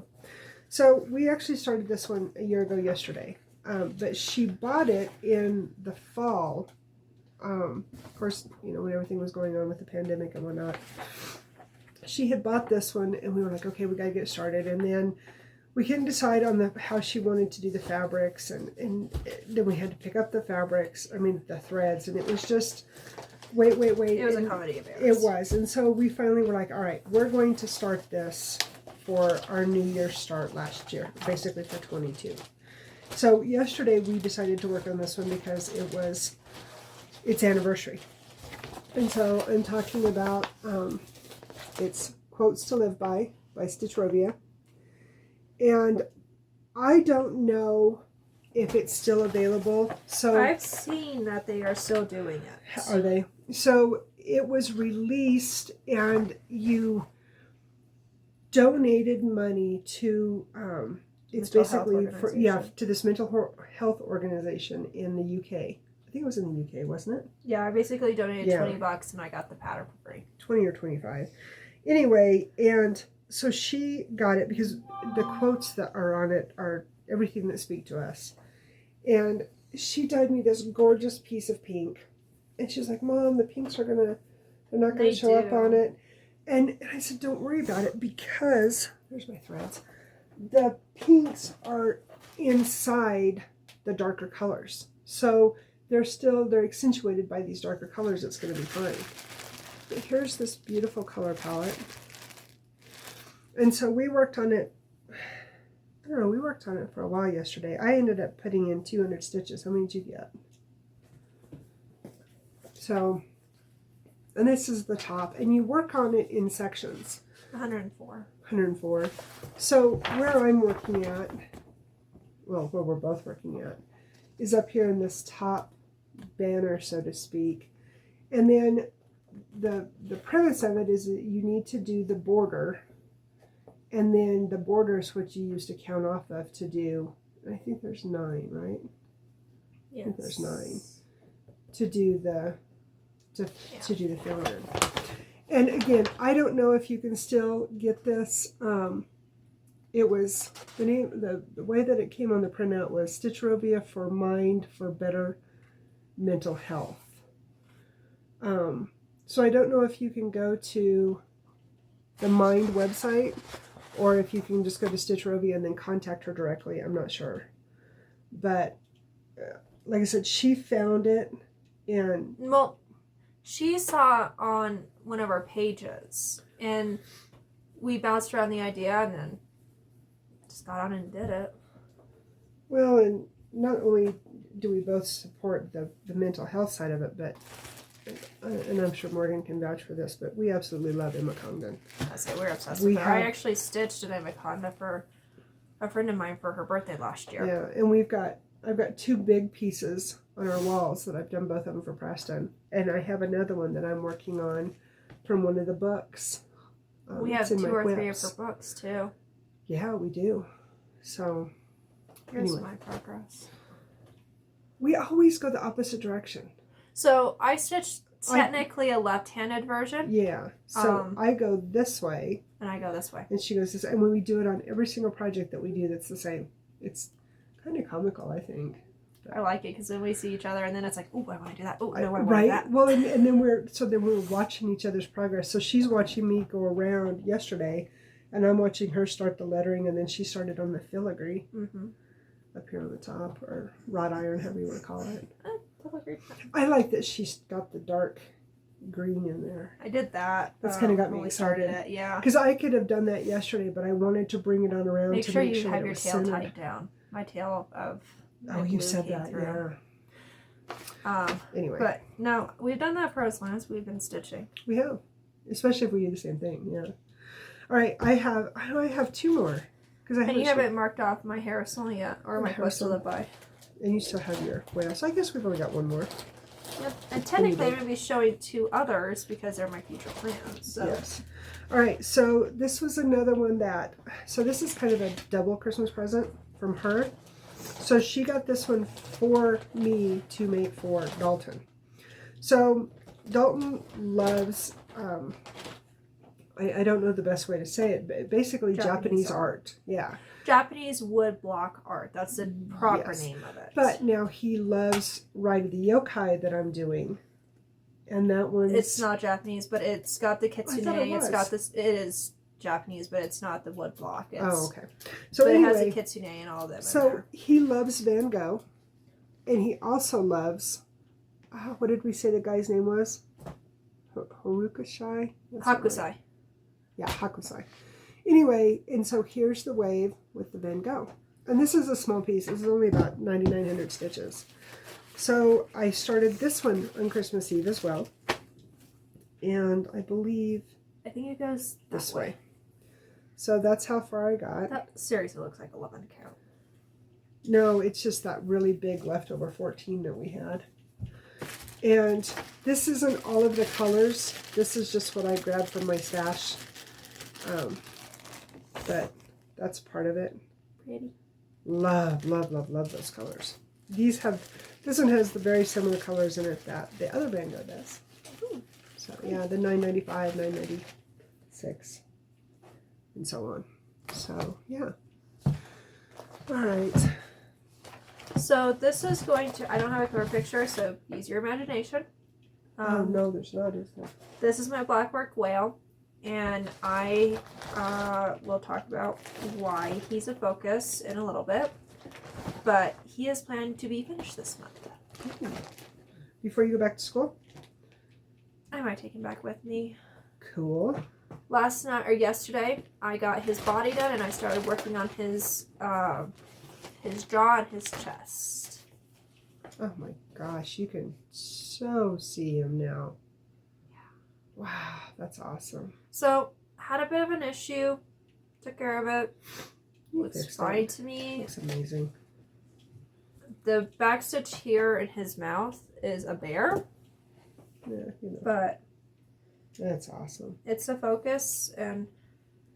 So we actually started this one a year ago yesterday. But she bought it in the fall. Of course, you know, when everything was going on with the pandemic and whatnot. She had bought this one, and we were like, okay, we got to get started. And then we couldn't decide on how she wanted to do the fabrics, and then we had to pick up the fabrics, the threads, and it was just, wait. It was a comedy of errors. It was, and so we finally were like, all right, we're going to start this for our New Year's start last year, basically for 22. So yesterday we decided to work on this one because it was its anniversary. And so I'm talking about, it's Quotes to Live By Stitchrovia. And I don't know if it's still available. So I've seen that they are still doing it. Are they? So it was released, and you donated money to it's basically to this mental health organization in the UK. I think it was in the UK, wasn't it? Yeah, I basically donated $20 and I got the pattern for free. 20 or 25. Anyway, and so she got it because the quotes that are on it are everything that speak to us. And she dyed me this gorgeous piece of pink. And she's like, Mom, the pinks they're not gonna show up on it. And I said, don't worry about it, because there's my threads. The pinks are inside the darker colors. So they're accentuated by these darker colors. It's gonna be fine. But here's this beautiful color palette. And so we worked on it, I don't know, we worked on it for a while yesterday. I ended up putting in 200 stitches. How many did you get? So, and this is the top, and you work on it in sections. 104. 104. So where I'm working at, well, where we're both working at, is up here in this top banner, so to speak. And then the premise of it is that you need to do the border, and then the border is what you use to count off of to do, I think there's 9, right? Yes. I think there's 9 to do the to do the filler. And again, I don't know if you can still get this. It was the way that it came on the printout was Stitchrovia for Mind for Better Mental Health. So I don't know if you can go to the Mind website, or if you can just go to Stitchrovia and then contact her directly. I'm not sure. But like I said, she found it, and she saw on one of our pages, and we bounced around the idea, and then just got on and did it. Well, and not only do we both support the mental health side of it, but, and I'm sure Morgan can vouch for this, but we absolutely love Emma Congdon. I say we're obsessed with her. I actually stitched an Emma Congdon for a friend of mine for her birthday last year. Yeah, and I've got 2 big pieces on our walls that I've done both of them for Preston, and I have another one that I'm working on from one of the books. We have 2 or 3 of her books too. Yeah, we do. So here's my progress. We always go the opposite direction. So I stitched technically a left-handed version. Yeah. So I go this way. And I go this way. And she goes this way. And when we do it on every single project that we do, that's the same. It's kind of comical, I think. I like it because then we see each other, and then it's like, oh, I want to do that. Oh, no, I want to do right? that. Well, and then we're watching each other's progress. So she's watching me go around yesterday, and I'm watching her start the lettering, and then she started on the filigree up here on the top, or wrought iron, however you want to call it. Filigree. I like that she's got the dark green in there. I did that. That's kind of got me excited. It, yeah. Because I could have done that yesterday, but I wanted to bring it on around make to sure make you sure have it your was tail centered. tied down. My tail of you said that, through. yeah. Anyway. But no, we've done that for as long as we've been stitching. We have. Especially if we do the same thing, yeah. All right, I have 2 more. And you haven't marked off my Harrison yet, or my Quest to Live By. And you still have your whale. So I guess we've only got 1 more. Yep. And technically, I'm going to be showing 2 others because they're my future plans. So. Yes. All right. So this was another one that. So this is kind of a double Christmas present from her. So she got this one for me to make for Dalton. So Dalton loves. I don't know the best way to say it, but basically Japanese art. Yeah. Japanese wood block art. That's the proper Yes. name of it. But now he loves Ride of the Yokai that I'm doing. And that one's... It's not Japanese, but it's got the kitsune. I thought it was. It's got this... It is Japanese, but it's not the wood block. It's, oh, okay. So but anyway, it has the kitsune and all of them so in there. he loves Van Gogh. And he also loves... what did we say the guy's name was? Harukushai? Hakusai. Yeah, Hakusai. Anyway, and so here's the wave with the Van Gogh. And this is a small piece. This is only about 9,900 stitches. So I started this one on Christmas Eve as well. And I believe... I think it goes this way. So that's how far I got. That seriously looks like 11 count. No, it's just that really big leftover 14 that we had. And this isn't all of the colors. This is just what I grabbed from my stash. But that's part of it. Pretty. Love, love, love, love those colors. This one has the very similar colors in it that the other Van Gogh does. Ooh. So yeah, the 995, 996, and so on. So yeah. All right. So this is going to, I don't have a cover picture, so use your imagination. Oh no, there's not, is there? This is my blackwork whale, and I will talk about why he's a focus in a little bit, but he is planned to be finished this month. Ooh. Before you go back to school? I might take him back with me. Cool. Last night, or yesterday, I got his body done, and I started working on his jaw and his chest. Oh my gosh, you can so see him now. Yeah. Wow, that's awesome. So, had a bit of an issue. Took care of it. Looks Fixed fine it. to me. Looks amazing. The backstitch here in his mouth is a bear. Yeah, you know. But That's awesome. it's a focus, and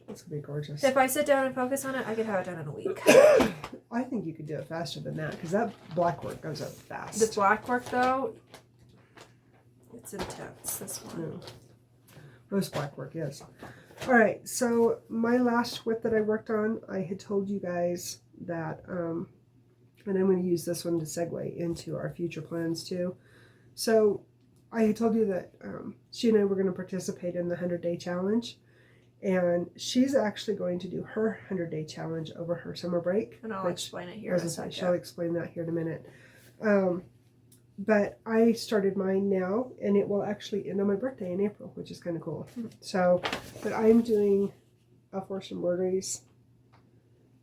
That's gonna be gorgeous. if I sit down and focus on it, I could have it done in a week. I think you could do it faster than that because that black work goes up fast. The black work, though, it's intense. This one. Yeah. Most black work, yes. All right, so my last whip that I worked on, I had told you guys that, and I'm going to use this one to segue into our future plans too. So I had told you that she and I were going to participate in the 100-day challenge, and she's actually going to do her 100-day challenge over her summer break. And I'll explain it here in a second. She'll explain that here in a minute. But I started mine now, and it will actually end on my birthday in April, which is kind of cool. So, but I'm doing Elf embroideries,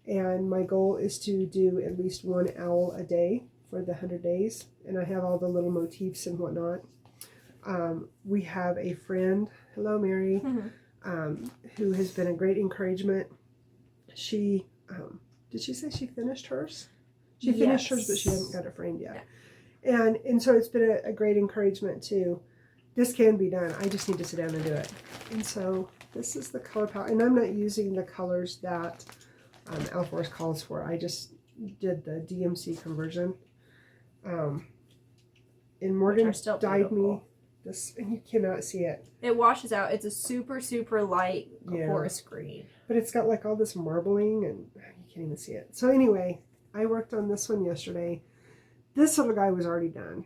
and my goal is to do at least one owl a day for the 100 days, and I have all the little motifs and whatnot. We have a friend, hello Mary, who has been a great encouragement. She, did she say she finished hers? She finished hers, but she hasn't got it framed yet. Yeah. And so it's been a great encouragement too. This can be done. I just need to sit down and do it. And so this is the color palette. And I'm not using the colors that Alforce calls for. I just did the DMC conversion. And Morgan dyed me this, and you cannot see it. It washes out. It's a super, super light forest green. But it's got like all this marbling, and you can't even see it. So anyway, I worked on this one yesterday. This little guy was already done,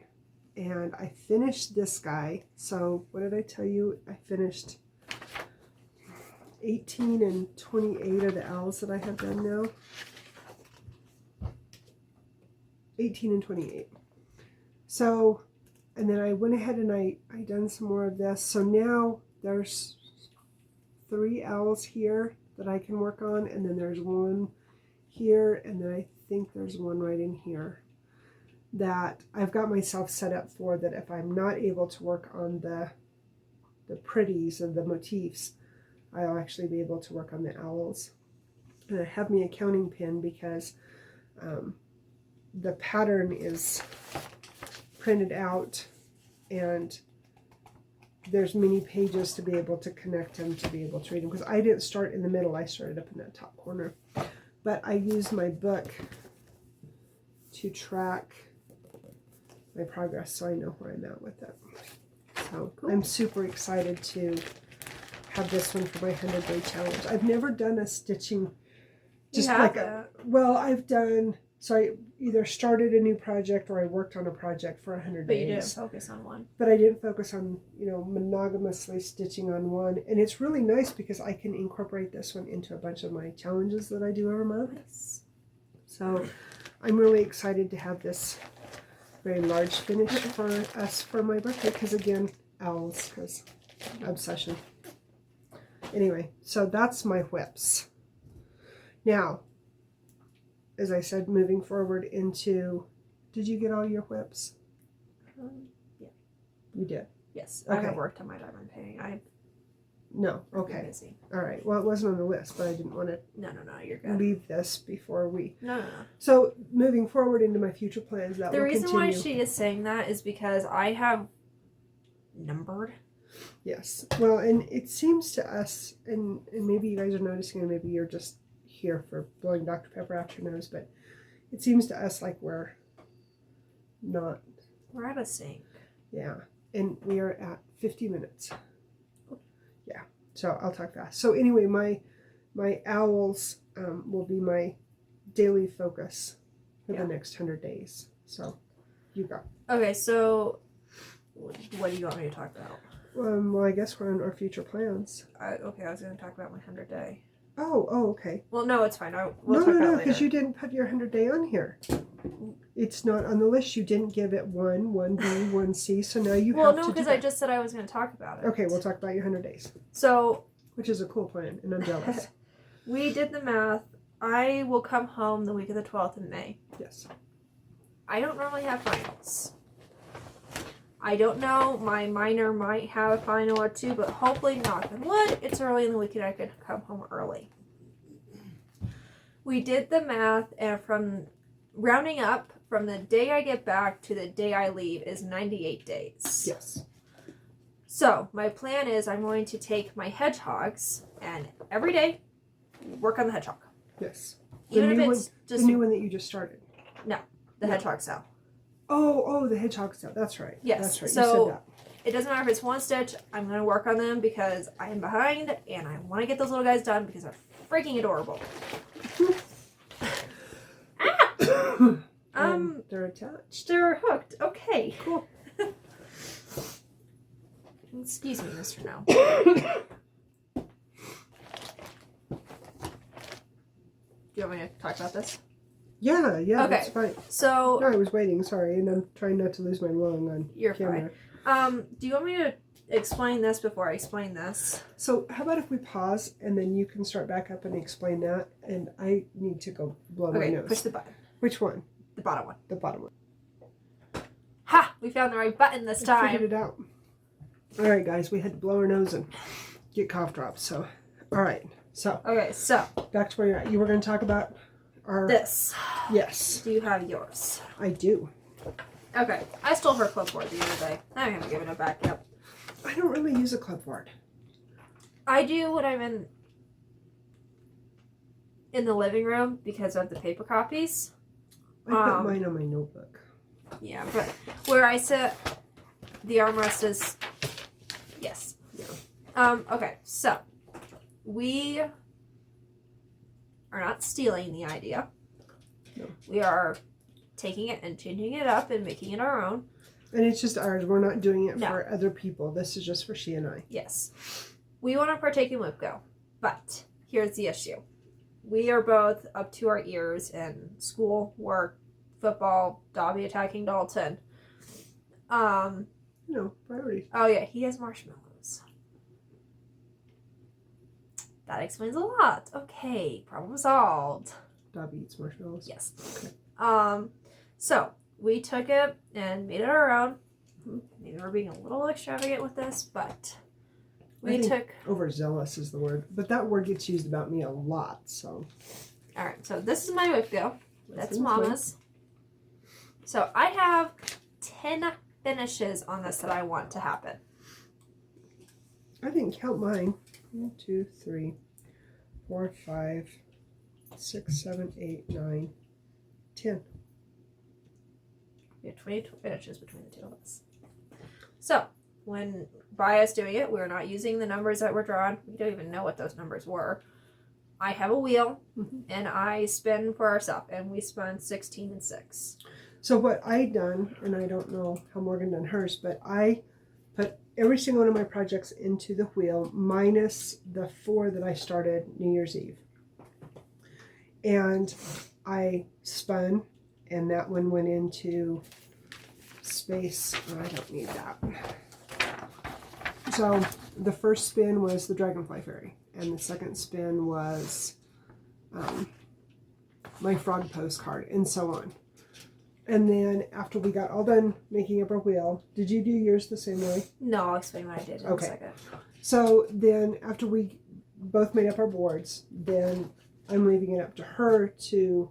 and I finished this guy. So what did I tell you? I finished 18 and 28 of the owls that I have done now. 18 and 28. So, and then I went ahead and I done some more of this. So now there's 3 owls here that I can work on, and then there's one here, and then I think there's one right in here that I've got myself set up for, that if I'm not able to work on the pretties and the motifs, I'll actually be able to work on the owls. And I have me a counting pin because the pattern is printed out and there's many pages to be able to connect them, to be able to read them, because I didn't start in the middle, I started up in that top corner. But I used my book to track my progress, so I know where I'm at with it. So cool. I'm super excited to have this one for my 100-day challenge. I've never done a stitching, just like well, I've done, so I either started a new project or I worked on a project for 100 days. But you didn't focus on one. But I didn't focus on, monogamously stitching on one. And it's really nice because I can incorporate this one into a bunch of my challenges that I do every month. Nice. So I'm really excited to have this very large finish for us for my birthday, because again, owls, because obsession. Anyway, so that's my whips. Now, as I said, moving forward into, did you get all your whips? Yeah. You did? Yes. Okay. I have worked on my diamond painting. No. I've Okay. been busy. All right. Well, it wasn't on the list, but I didn't want to No, you're good. leave this before we. No. So moving forward into my future plans, that The will reason continue. why she is saying that is because I have numbered. Yes. Well, and it seems to us, and maybe you guys are noticing, and maybe you're just here for blowing Dr. Pepper out your nose, but it seems to us like we're out of sync. Yeah. And we are at 50 minutes. Yeah. So I'll talk fast. So anyway, my owls will be my daily focus for the next 100 days. So you go. Okay, so what do you want me to talk about? Well, I guess we're on our future plans. Okay, I was going to talk about my 100-day. Oh, okay. Well, no, it's fine. We'll No, talk about it because later. you didn't put your 100-day on here. It's not on the list. You didn't give it 1B, 1C, so now you have to do Well, no, because I that. just said I was going to talk about it. Okay, we'll talk about your 100 days. So, which is a cool plan, and I'm jealous. We did the math. I will come home the week of the 12th in May. Yes. I don't normally have finals. I don't know, my minor might have a final or two, but hopefully, knock on wood, it's early in the week and I could come home early. We did the math, and from rounding up, from the day I get back to the day I leave is 98 days. Yes. So, my plan is I'm going to take my hedgehogs and every day work on the hedgehog. Yes. Even if it's just the new one that you just started. No, the hedgehog cell. Oh, the hedgehog cell. That's right. Yes. That's right. So, you said that. It doesn't matter if it's one stitch, I'm going to work on them because I am behind and I want to get those little guys done because they're freaking adorable. They're attached. They're hooked. Okay. Cool. Excuse me, Mr. No. Do you want me to talk about this? Yeah, Okay. That's fine. So No, I was waiting, sorry, and I'm trying not to lose my lung on you're camera. fine. Do you want me to explain this before I explain this? So how about if we pause and then you can start back up and explain that, and I need to go blow my nose. Push the button. Which one? The bottom one. The bottom one. Ha! We found the right button this I time. figured it out. All right, guys, we had to blow our nose and get cough drops. So, all right. So Okay, so back to where you're at. You were going to talk about our this. Yes, Do you have yours? I do. Okay. I stole her clipboard the other day. I'm gonna give it back. Yep. I don't really use a clipboard. I do when I'm in the living room because of the paper copies. I put mine on my notebook. Yeah, but where I sit, the armrest is yes. Yeah. Okay, so we are not stealing the idea. No. We are taking it and changing it up and making it our own. And it's just ours. We're not doing it No. for other people. This is just for she and I. Yes. We want to partake in WIPGO, but here's the issue. We are both up to our ears in school, work, football, Dobby attacking Dalton. No, priorities. Oh yeah, he has marshmallows. That explains a lot. Okay, problem solved. Dobby eats marshmallows. Yes. Okay. So we took it and made it our own. Maybe we're being a little extravagant with this, but I think overzealous is the word, but that word gets used about me a lot. So. All right. So this is my WIPGO. That's That's Mama's. So I have 10 finishes on this that I want to happen. I didn't count mine. 1, 2, 3, 4, 5, 6, 7, 8, 9, 10. We have 22 finishes between the two of us. So, when Bria's doing it, we're not using the numbers that were drawn. We don't even know what those numbers were. I have a wheel, and I spin for ourselves, and we spun 16 and 6. So what I done, and I don't know how Morgan done hers, but I put every single one of my projects into the wheel, minus the 4 that I started New Year's Eve. And I spun, and that one went into space. Oh, I don't need that. So the first spin was the Dragonfly Fairy, and the second spin was my frog postcard, and so on. And then after we got all done making up our wheel, did you do yours the same way? No, I'll explain what I did in a second. So then after we both made up our boards, then I'm leaving it up to her to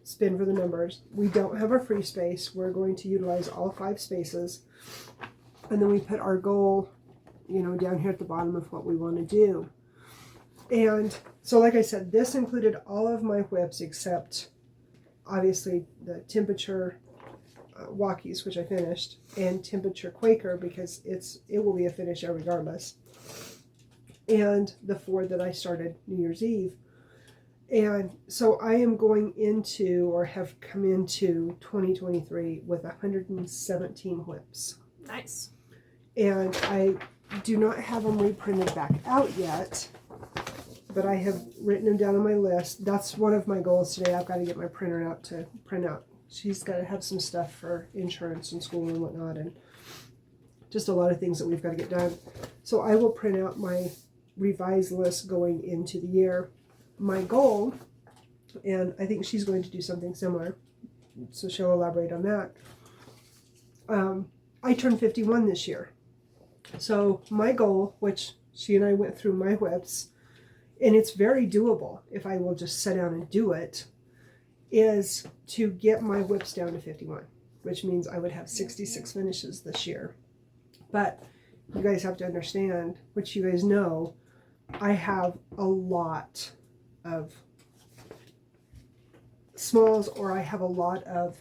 spin for the numbers. We don't have a free space. We're going to utilize all 5 spaces. And then we put our goal, down here at the bottom of what we want to do. And so like I said, this included all of my whips except obviously the temperature walkies, which I finished, and temperature Quaker, because it will be a finish regardless. And the 4 that I started New Year's Eve. And so I am going into, or have come into 2023 with 117 whips. Nice. And I do not have them reprinted back out yet, but I have written them down on my list. That's one of my goals today. I've got to get my printer out to print out. She's got to have some stuff for insurance and school and whatnot, and just a lot of things that we've got to get done. So I will print out my revised list going into the year. My goal, and I think she's going to do something similar, so she'll elaborate on that. I turned 51 this year. So my goal, which she and I went through my whips, and it's very doable if I will just sit down and do it, is to get my whips down to 51, which means I would have 66 finishes this year. But you guys have to understand, which you guys know, I have a lot of smalls, or I have a lot of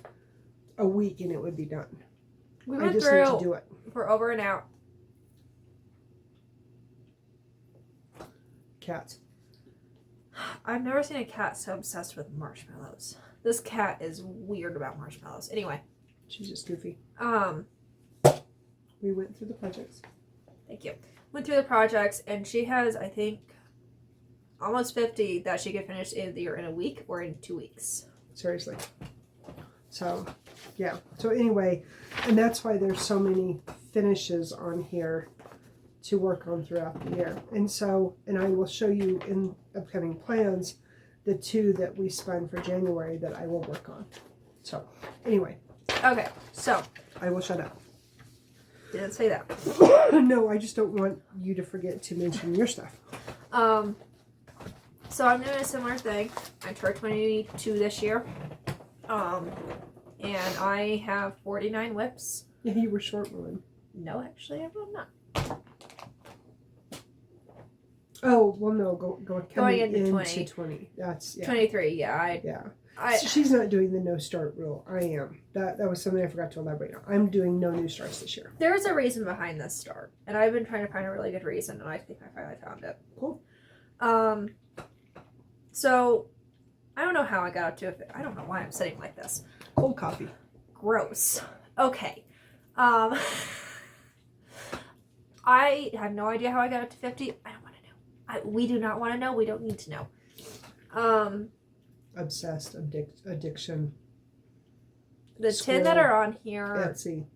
a week and it would be done. We I went just through need to do it. for over an hour. Cats. I've never seen a cat so obsessed with marshmallows. This cat is weird about marshmallows. Anyway. She's just goofy. We went through the projects. Thank you. Went through the projects, and she has, I think, almost 50 that she could finish either in a week or in 2 weeks. Seriously. So, yeah. So anyway, and that's why there's so many finishes on here to work on throughout the year. And so, and I will show you in upcoming plans the 2 that we spun for January that I will work on. So, anyway. Okay, so. I will shut up. Didn't say that. No, I just don't want you to forget to mention your stuff. So I'm doing a similar thing. I turned 22 this year. And I have 49 whips. Yeah, you were short one. No, actually, I'm not. Oh, well, no, coming into 20. That's, yeah. 23, yeah. So she's not doing the no start rule. I am. That was something I forgot to elaborate on. I'm doing no new starts this year. There's a reason behind this start. And I've been trying to find a really good reason, and I think I finally found it. Cool. So, I don't know how I got up to it. I don't know why I'm sitting like this. Cold coffee. Gross. Okay. I have no idea how I got up to 50. I don't want to know. We do not want to know. We don't need to know. Obsessed, addiction. The Squirrel, 10 that are on here. Etsy,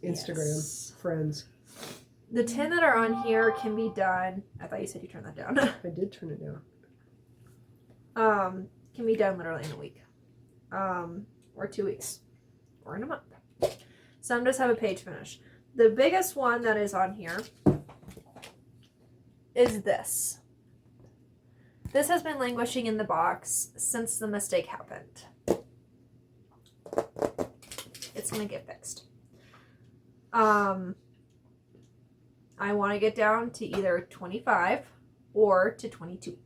Instagram, yes. friends. The 10 that are on here can be done. I thought you said you turned that down. I did turn it down. Can be done literally in a week. Or 2 weeks. Or in a month. Some just have a page finish. The biggest one that is on here is this. This has been languishing in the box since the mistake happened. It's it's going to get fixed. I want to get down to either 25 or to 22.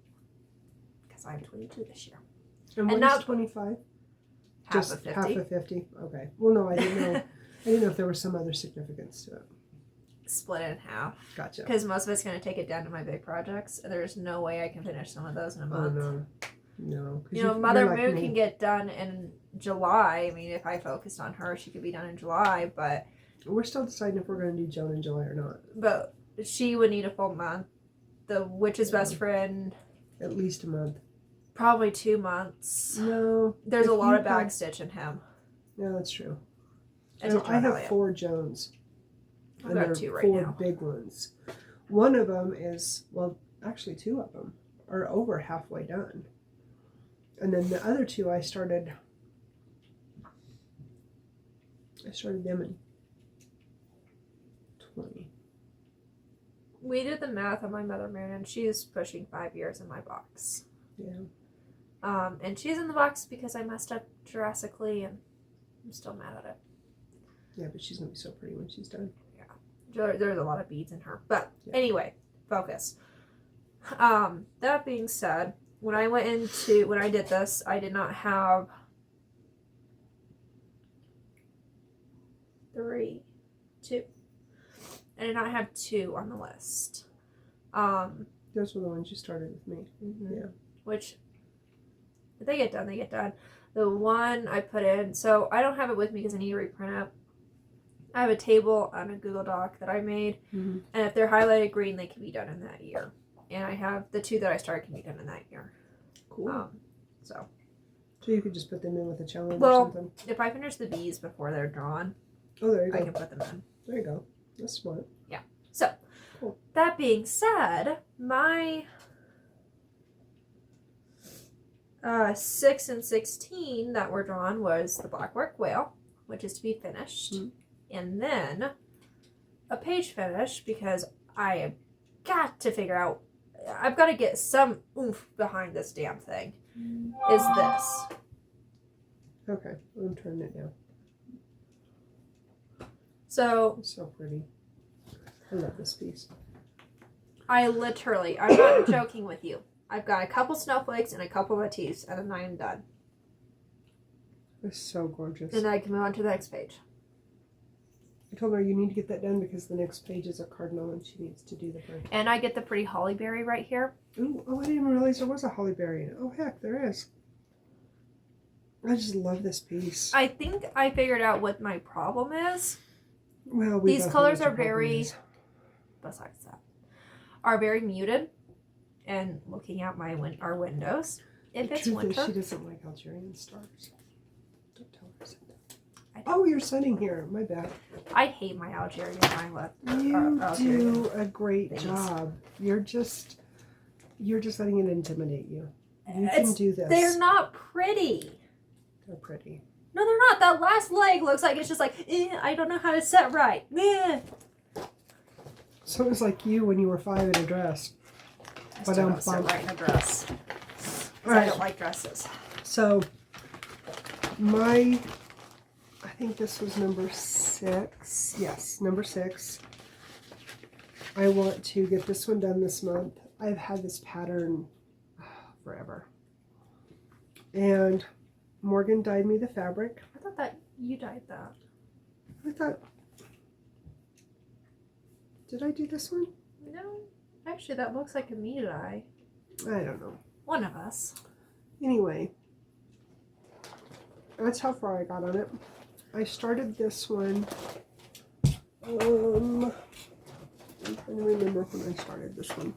Because I'm 22 this year. And what is 25? Half of 50. Half of 50. Okay. Well, no, I didn't know. I didn't know if there was some other significance to it. Split it in half. Gotcha. Because most of it's going to take it down to my big projects. And there's no way I can finish some of those in a month. Oh, no. You know, Mother Moon can get done in July. I mean, if I focused on her, she could be done in July, but... We're still deciding if we're going to do Joan in July or not. But she would need a full month. The Witch's best friend... At least a month. Probably 2 months. No. There's a lot of backstitch in him. Yeah, that's true. I have 4 Joans. I've got 2 right 4 now. Big ones. One of them is, well, actually 2 of them are over halfway done. And then the other 2 I started them in 20. We did the math on my Mother Moon, and she's pushing 5 years in my box. Yeah. And she's in the box because I messed up drastically, and I'm still mad at it. Yeah, but she's going to be so pretty when she's done. Yeah. There's a lot of beads in her. But anyway, focus. That being said, when I did this, I did not have 3, 2. I did not have 2 on the list. Those were the ones you started with me. Mm-hmm. Yeah. Which, if they get done, they get done. The one I put in, so I don't have it with me because I need to reprint it. I have a table on a Google Doc that I made, and if they're highlighted green, they can be done in that year. And I have the 2 that I started can be done in that year. Cool. So you could just put them in with a challenge well, or something? If I finish the bees before they're drawn, there you go. I can put them in. There you go. That's smart. Yeah. So, cool. That being said, my 6 and 16 that were drawn was the Blackwork Whale, which is to be finished. And then a page finish because I have got to figure out, I've got to get some oomph behind this damn thing, is this. Okay, I'm turning it down. So. It's so pretty. I love this piece. I'm not joking with you. I've got a couple snowflakes and a couple motifs, and then I am done. It's so gorgeous. And then I can move on to the next page. I told her you need to get that done because the next page is a cardinal and she needs to do the bird. And I get the pretty hollyberry right here. Ooh, I didn't even realize there was a hollyberry in it. Oh, heck, there is. I just love this piece. I think I figured out what my problem is. Well, these colors are very, besides that, are very muted. And looking out our windows, if it's winter. She doesn't like Algerian stars. Don't tell her. Oh, you're sitting here. My bad. I hate my Algerian violet. You do a great job. You're just letting it intimidate you. You can do this. They're not pretty. They're pretty. No, they're not. That last leg looks like it's just like, I don't know how to set right. So it was like you when you were 5 in a dress. But I don't set right in a dress. I don't like dresses. So I think this was number 6. Yes, number 6. I want to get this one done this month. I've had this pattern forever. And Morgan dyed me the fabric. I thought that you dyed that. Did I do this one? No. Actually, that looks like a me dye. I don't know. One of us. Anyway, that's how far I got on it. I started this one. I'm trying to remember when I started this one.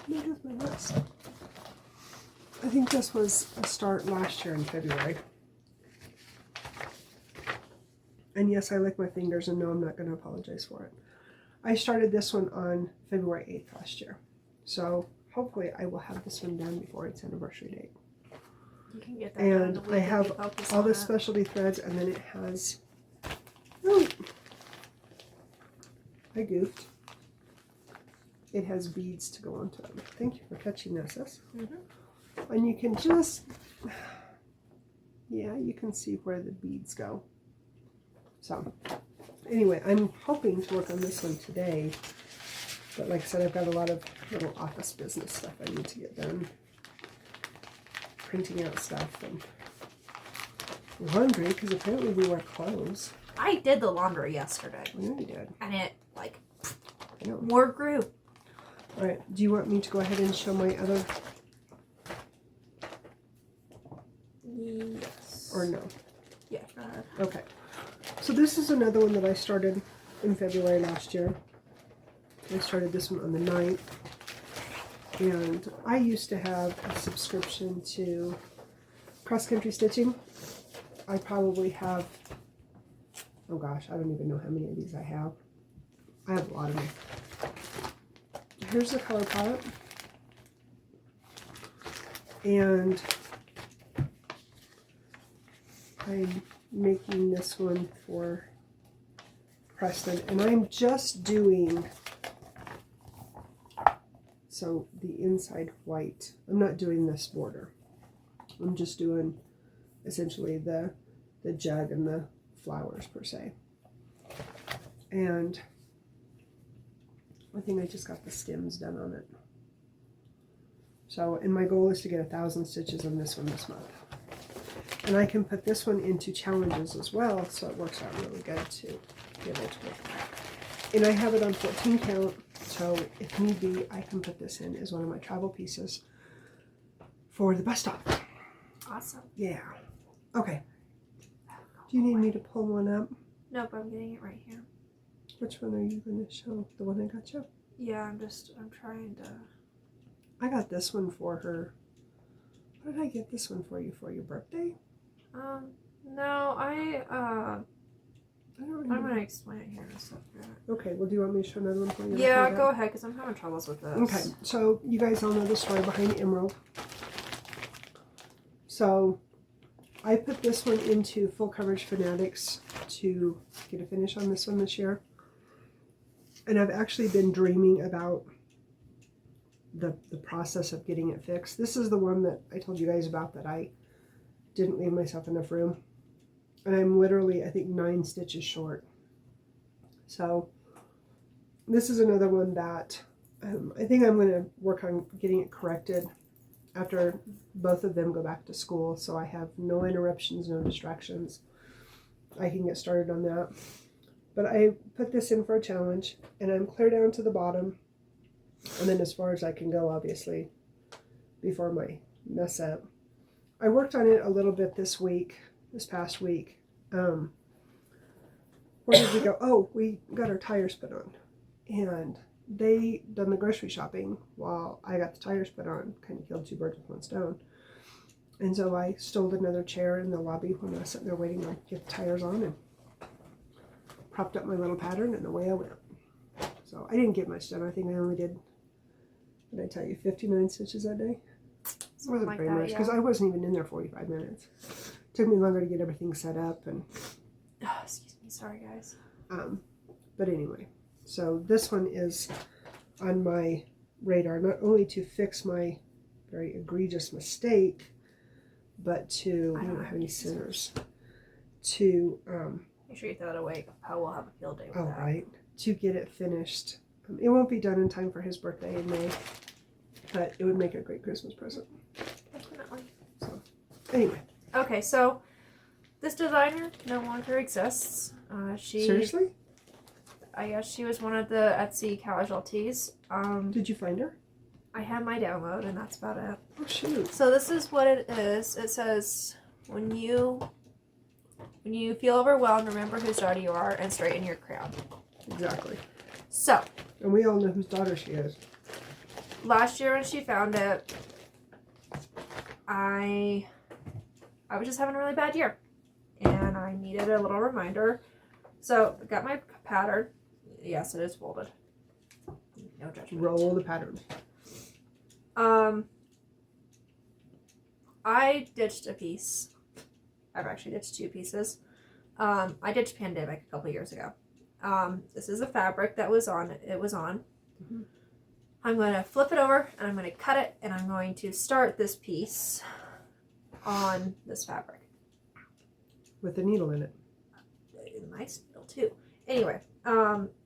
Where's my list? I think this was a start last year in February. And yes, I lick my fingers, and no, I'm not going to apologize for it. I started this one on February 8th last year. So hopefully I will have this one done before its anniversary date. You can get that and done I have all the specialty threads, and then it has... Oh, I goofed. It has beads to go onto it. Thank you for catching this, sis. And you can just... Yeah, you can see where the beads go. So anyway, I'm hoping to work on this one today. But like I said, I've got a lot of little office business stuff I need to get done. Printing out stuff and laundry, because apparently we wear clothes. I did the laundry yesterday. I know you did. And it, like, I know. more grew. All right. Do you want me to go ahead and show my other? Yes. Or no? Yeah, go ahead. Okay. So this is another one that I started in February last year. I started this one on the 9th. And I used to have a subscription to cross-country stitching. I probably have, oh gosh, I don't even know how many of these I have. I have a lot of them. Here's the color palette. And I'm making this one for Preston. And I'm just doing, so the inside white. I'm not doing this border. I'm just doing essentially the jug and the flowers per se. And I think I just got the stems done on it. So, and my goal is to get 1,000 stitches on this one this month. And I can put this one into challenges as well, so it works out really good to be able to work. And I have it on 14 count, so if need be, I can put this in as one of my travel pieces for the bus stop. Awesome. Yeah. Okay. Do you need me to pull one up? Nope, I'm getting it right here. Which one are you going to show? The one I got you? Yeah, I'm trying to. I got this one for her. What did I get this one for you for your birthday? No, I don't remember. I'm gonna explain it here in a second. Okay, well, do you want me to show another one for you? Yeah, go ahead, because I'm having troubles with this. Okay, so you guys all know the story behind Emerald. So I put this one into Full Coverage Fanatics to get a finish on this one this year. And I've actually been dreaming about the process of getting it fixed. This is the one that I told you guys about that I didn't leave myself enough room. And I'm literally, I think, 9 stitches short. So this is another one that I think I'm going to work on getting it corrected after both of them go back to school. So I have no interruptions, no distractions. I can get started on that. But I put this in for a challenge, and I'm clear down to the bottom. And then as far as I can go, obviously, before my mess up. I worked on it a little bit this past week. Where did we go? Oh, we got our tires put on. And they done the grocery shopping while I got the tires put on. Kind of killed 2 birds with 1 stone. And so I stole another chair in the lobby when I was sitting there waiting to get the tires on and propped up my little pattern, and away I went. So I didn't get much done. I think I only did, what did I tell you, 59 stitches that day? It wasn't like very that, much, because I wasn't even in there 45 minutes. It took me longer to get everything set up. And oh, excuse me, sorry guys. But anyway, so this one is on my radar, not only to fix my very egregious mistake, but to, I don't have any scissors, to make sure you throw it away. Poe will have a field day with all that. right, to get it finished. It won't be done in time for his birthday in May, but it would make a great Christmas present. Definitely. So anyway, okay, so this designer no longer exists. Seriously? I guess she was one of the Etsy casualties. Did you find her? I have my download, and that's about it. Oh shoot! So this is what it is. It says, when you feel overwhelmed, remember whose daughter you are and straighten your crown. Exactly. So. And we all know whose daughter she is. Last year when she found it, I was just having a really bad year, and I needed a little reminder. So I got my pattern. Yes, it is folded. No judgment. Roll the pattern. I ditched a piece. I've actually ditched 2 pieces. I ditched Pandemic a couple years ago. This is a fabric that was on. It was on. Mm-hmm. I'm going to flip it over, and I'm going to cut it, and I'm going to start this piece on this fabric. With a needle in it. you the nice needle too. Anyway,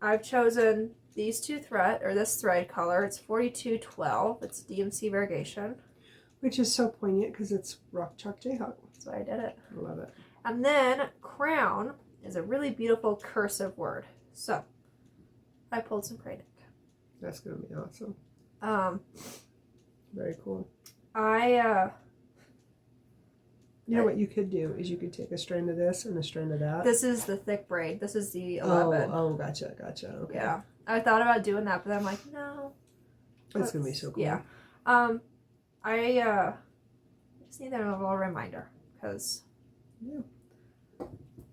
I've chosen these two this thread color. It's 4212. It's DMC variegation. Which is so poignant because it's Rock Chalk Jayhawk. That's why I did it. I love it. And then crown is a really beautiful cursive word. So I pulled some Kreinik. That's going to be awesome. Very cool. You know what you could do is you could take a strand of this and a strand of that. This is the thick braid. This is the 11. Oh, gotcha. Okay. Yeah. I thought about doing that, but I'm like, no. It's going to be so cool. Yeah. I just need a little reminder because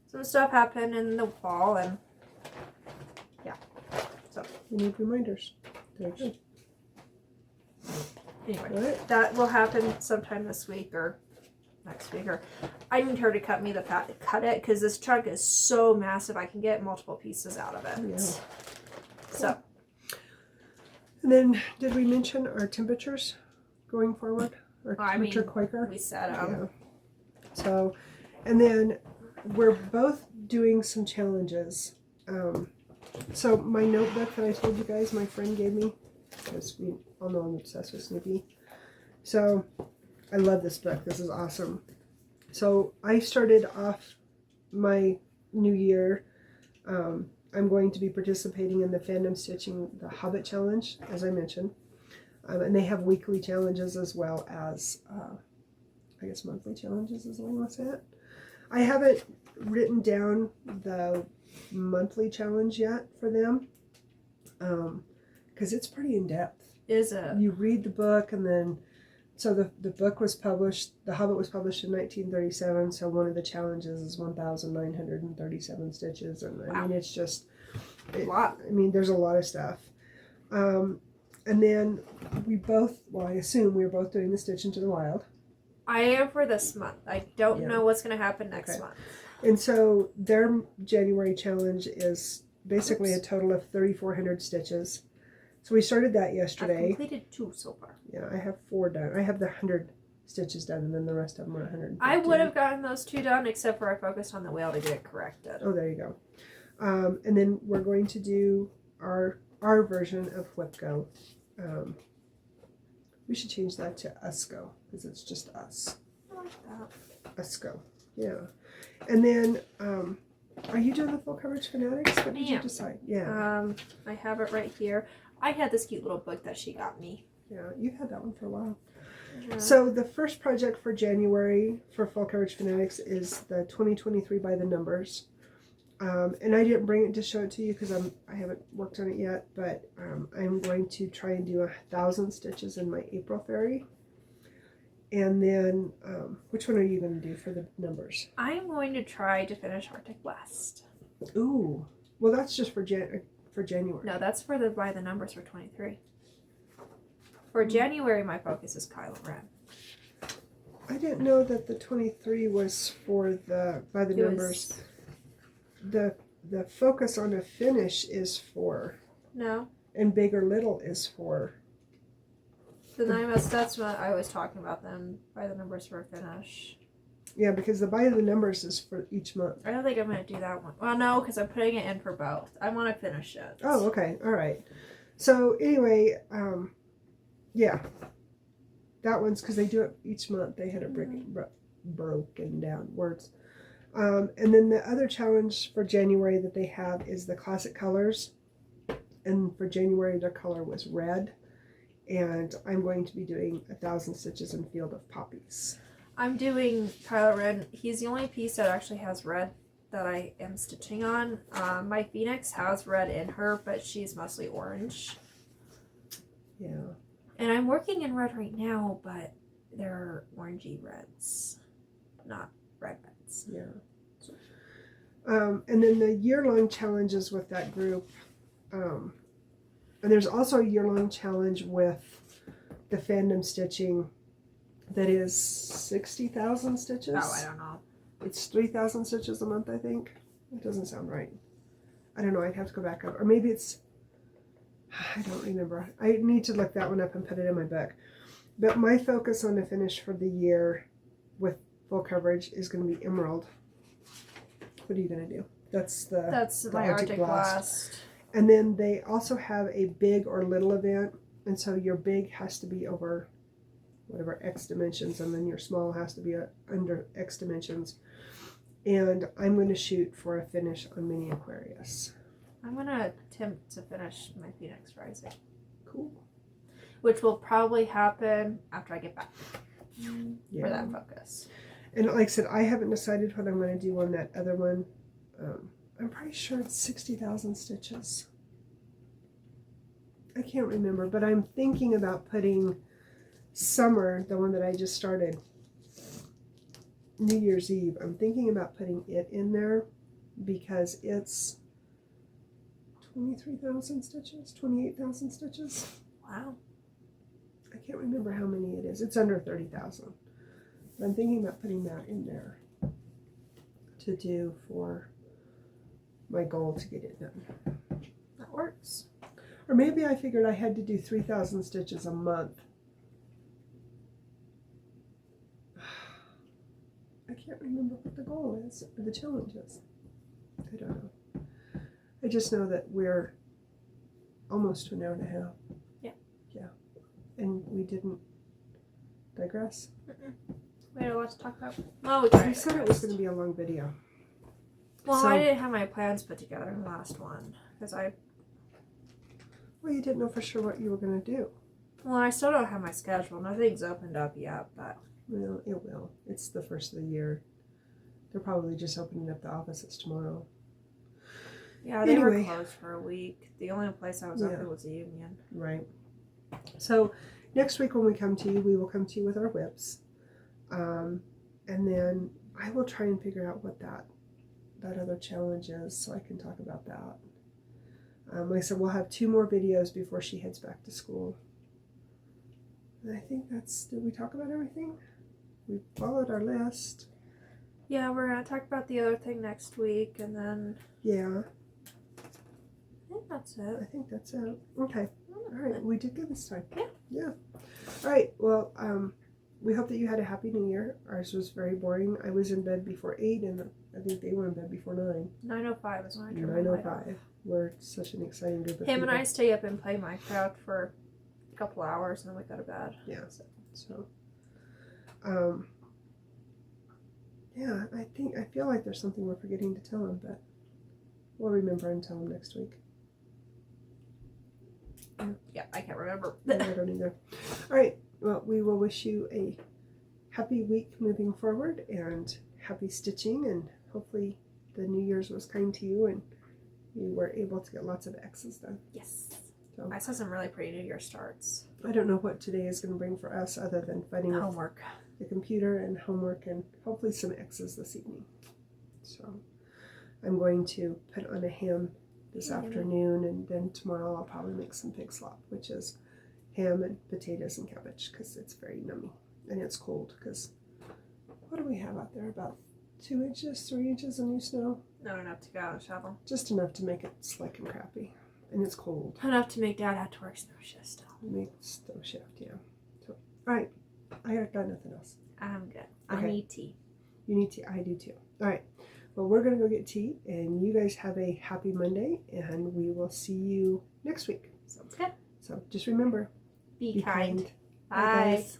some stuff happened in the fall and yeah. So you need reminders. There you go. Anyway, that will happen sometime this week or next week. Or I need her to cut it because this chunk is so massive. I can get multiple pieces out of it. Yeah. So. And then, did we mention our temperatures going forward? Our temperature Quaker? We said yeah. So, and then we're both doing some challenges. So my notebook that I told you guys my friend gave me, because we all know I'm obsessed with Snoopy. So I love this book. This is awesome. So I started off my new year. I'm going to be participating in the Fandom Stitching the Hobbit Challenge, as I mentioned. And they have weekly challenges as well as, I guess, monthly challenges is the way I want to say it. I haven't written down the monthly challenge yet for them because it's pretty in-depth. Is it? You read the book and then, so the book was published, The Hobbit was published in 1937, so one of the challenges is 1,937 stitches, and wow. I mean, it's just, a lot. I mean, there's a lot of stuff. And then I assume we're both doing the Stitch into the Wild. I am for this month. I don't know what's going to happen next month. And so their January challenge is basically a total of 3,400 stitches. So we started that yesterday. I've completed 2 so far. Yeah, I have 4 done. I have the 100 stitches done, and then the rest of them are 100. I would have gotten those 2 done, except for I focused on the whale to get it corrected. Oh, there you go. And then we're going to do our version of Whipco. We should change that to Usco, because it's just us. I like that. Usco, yeah. And then, are you doing the full coverage fanatics? What did you decide? Yeah. I have it right here. I had this cute little book that she got me. Yeah, you've had that one for a while. Yeah. So the first project for January for full coverage fanatics is the 2023 by the numbers. And I didn't bring it to show it to you because I haven't worked on it yet, but I'm going to try and do 1,000 stitches in my April fairy. And then, which one are you going to do for the numbers? I'm going to try to finish Arctic West. Ooh, well that's just for January. No, that's for the by the numbers for 23. For January, my focus is Kylo Ren. I didn't know that the 23 was for the by the numbers. The focus on a finish is for and big or little is for the 9. That's what I was talking about. Then by the numbers for a finish. Yeah, because the by the numbers is for each month. I don't think I'm going to do that one. Well, no, because I'm putting it in for both. I want to finish it. Oh, okay, all right. So anyway, yeah, that one's because they do it each month. They had it broken down words. And then the other challenge for January that they have is the classic colors. And for January, their color was red. And I'm going to be doing 1,000 stitches in Field of Poppies. I'm doing Kylo Ren. He's the only piece that actually has red that I am stitching on. My Phoenix has red in her, but she's mostly orange. Yeah. And I'm working in red right now, but they're orangey reds, not red reds. Yeah. And then the year-long challenges with that group. And there's also a year-long challenge with the Fandom Stitching that is 60,000 stitches. Oh, I don't know. It's 3,000 stitches a month, I think. It doesn't sound right. I don't know. I'd have to go back up. Or maybe it's... I don't remember. I need to look that one up and put it in my book. But my focus on the finish for the year with full coverage is going to be Emerald. What are you going to do? That's That's the my Arctic Blast. And then they also have a big or little event, and so your big has to be over whatever X dimensions, and then your small has to be under X dimensions. And I'm going to shoot for a finish on Mini Aquarius. I'm going to attempt to finish my Phoenix Rising. Cool. Which will probably happen after I get back for that focus. And like I said, I haven't decided what I'm going to do on that other one. I'm pretty sure it's 60,000 stitches. I can't remember, but I'm thinking about putting Summer, the one that I just started, New Year's Eve. I'm thinking about putting it in there because it's 23,000 stitches, 28,000 stitches. Wow. I can't remember how many it is. It's under 30,000. I'm thinking about putting that in there to do for my goal to get it done. That works. Or maybe I figured I had to do 3,000 stitches a month. I can't remember what the goal is, or the challenge is. I don't know. I just know that we're almost to an hour and a half. Yeah. Yeah. And we didn't digress. We had a lot to talk about. Well, we said it was going to be a long video. Well, So, I didn't have my plans put together in the last one. Well, you didn't know for sure what you were going to do. Well, I still don't have my schedule. Nothing's opened up yet, but... Well, it will. It's the first of the year. They're probably just opening up the offices tomorrow. Yeah, they were closed for a week. The only place I was open was the Union. Right. So, next week when we come to you, we will come to you with our whips. And then I will try and figure out what that other challenge is so I can talk about that. Like I said, we'll have 2 more videos before she heads back to school. And I think did we talk about everything? We followed our list. Yeah, we're going to talk about the other thing next week, and then... Yeah. I think that's it. I think that's it. Okay. All right. We did good this time. Yeah. Yeah. All right. Well, we hope that you had a happy New Year. Ours was very boring. I was in bed before 8, and I think they were in bed before 9. 9:05 is when I turned 9:05. We're such an exciting group of Him people. and I stay up and play Minecraft for a couple hours, and then we go to bed. Yeah. So, yeah, I feel like there's something we're forgetting to tell him, but we'll remember and tell him next week. Yeah, I can't remember. I don't either. All right. Well, we will wish you a happy week moving forward and happy stitching, and hopefully the New Year's was kind to you and you were able to get lots of X's done. Yes. So, I saw some really pretty New Year starts. I don't know what today is going to bring for us other than fighting with Homework. the computer and homework and hopefully some X's this evening. So I'm going to put on a ham this afternoon, and then tomorrow I'll probably make some pig slop, which is ham and potatoes and cabbage, because it's very yummy and it's cold. Because what do we have out there? About 2 inches, 3 inches of new snow. Not enough to go out and shovel. Just enough to make it slick and crappy, and it's cold. Enough to make Dad have to work snow shift still. Make snow shift, yeah. So, all right, I got nothing else. I'm good. Okay. I need tea. You need tea. I do too. All right. Well, we're going to go get tea, and you guys have a happy Monday, and we will see you next week. Sounds good. So just remember, Be kind. Bye, Bye. guys.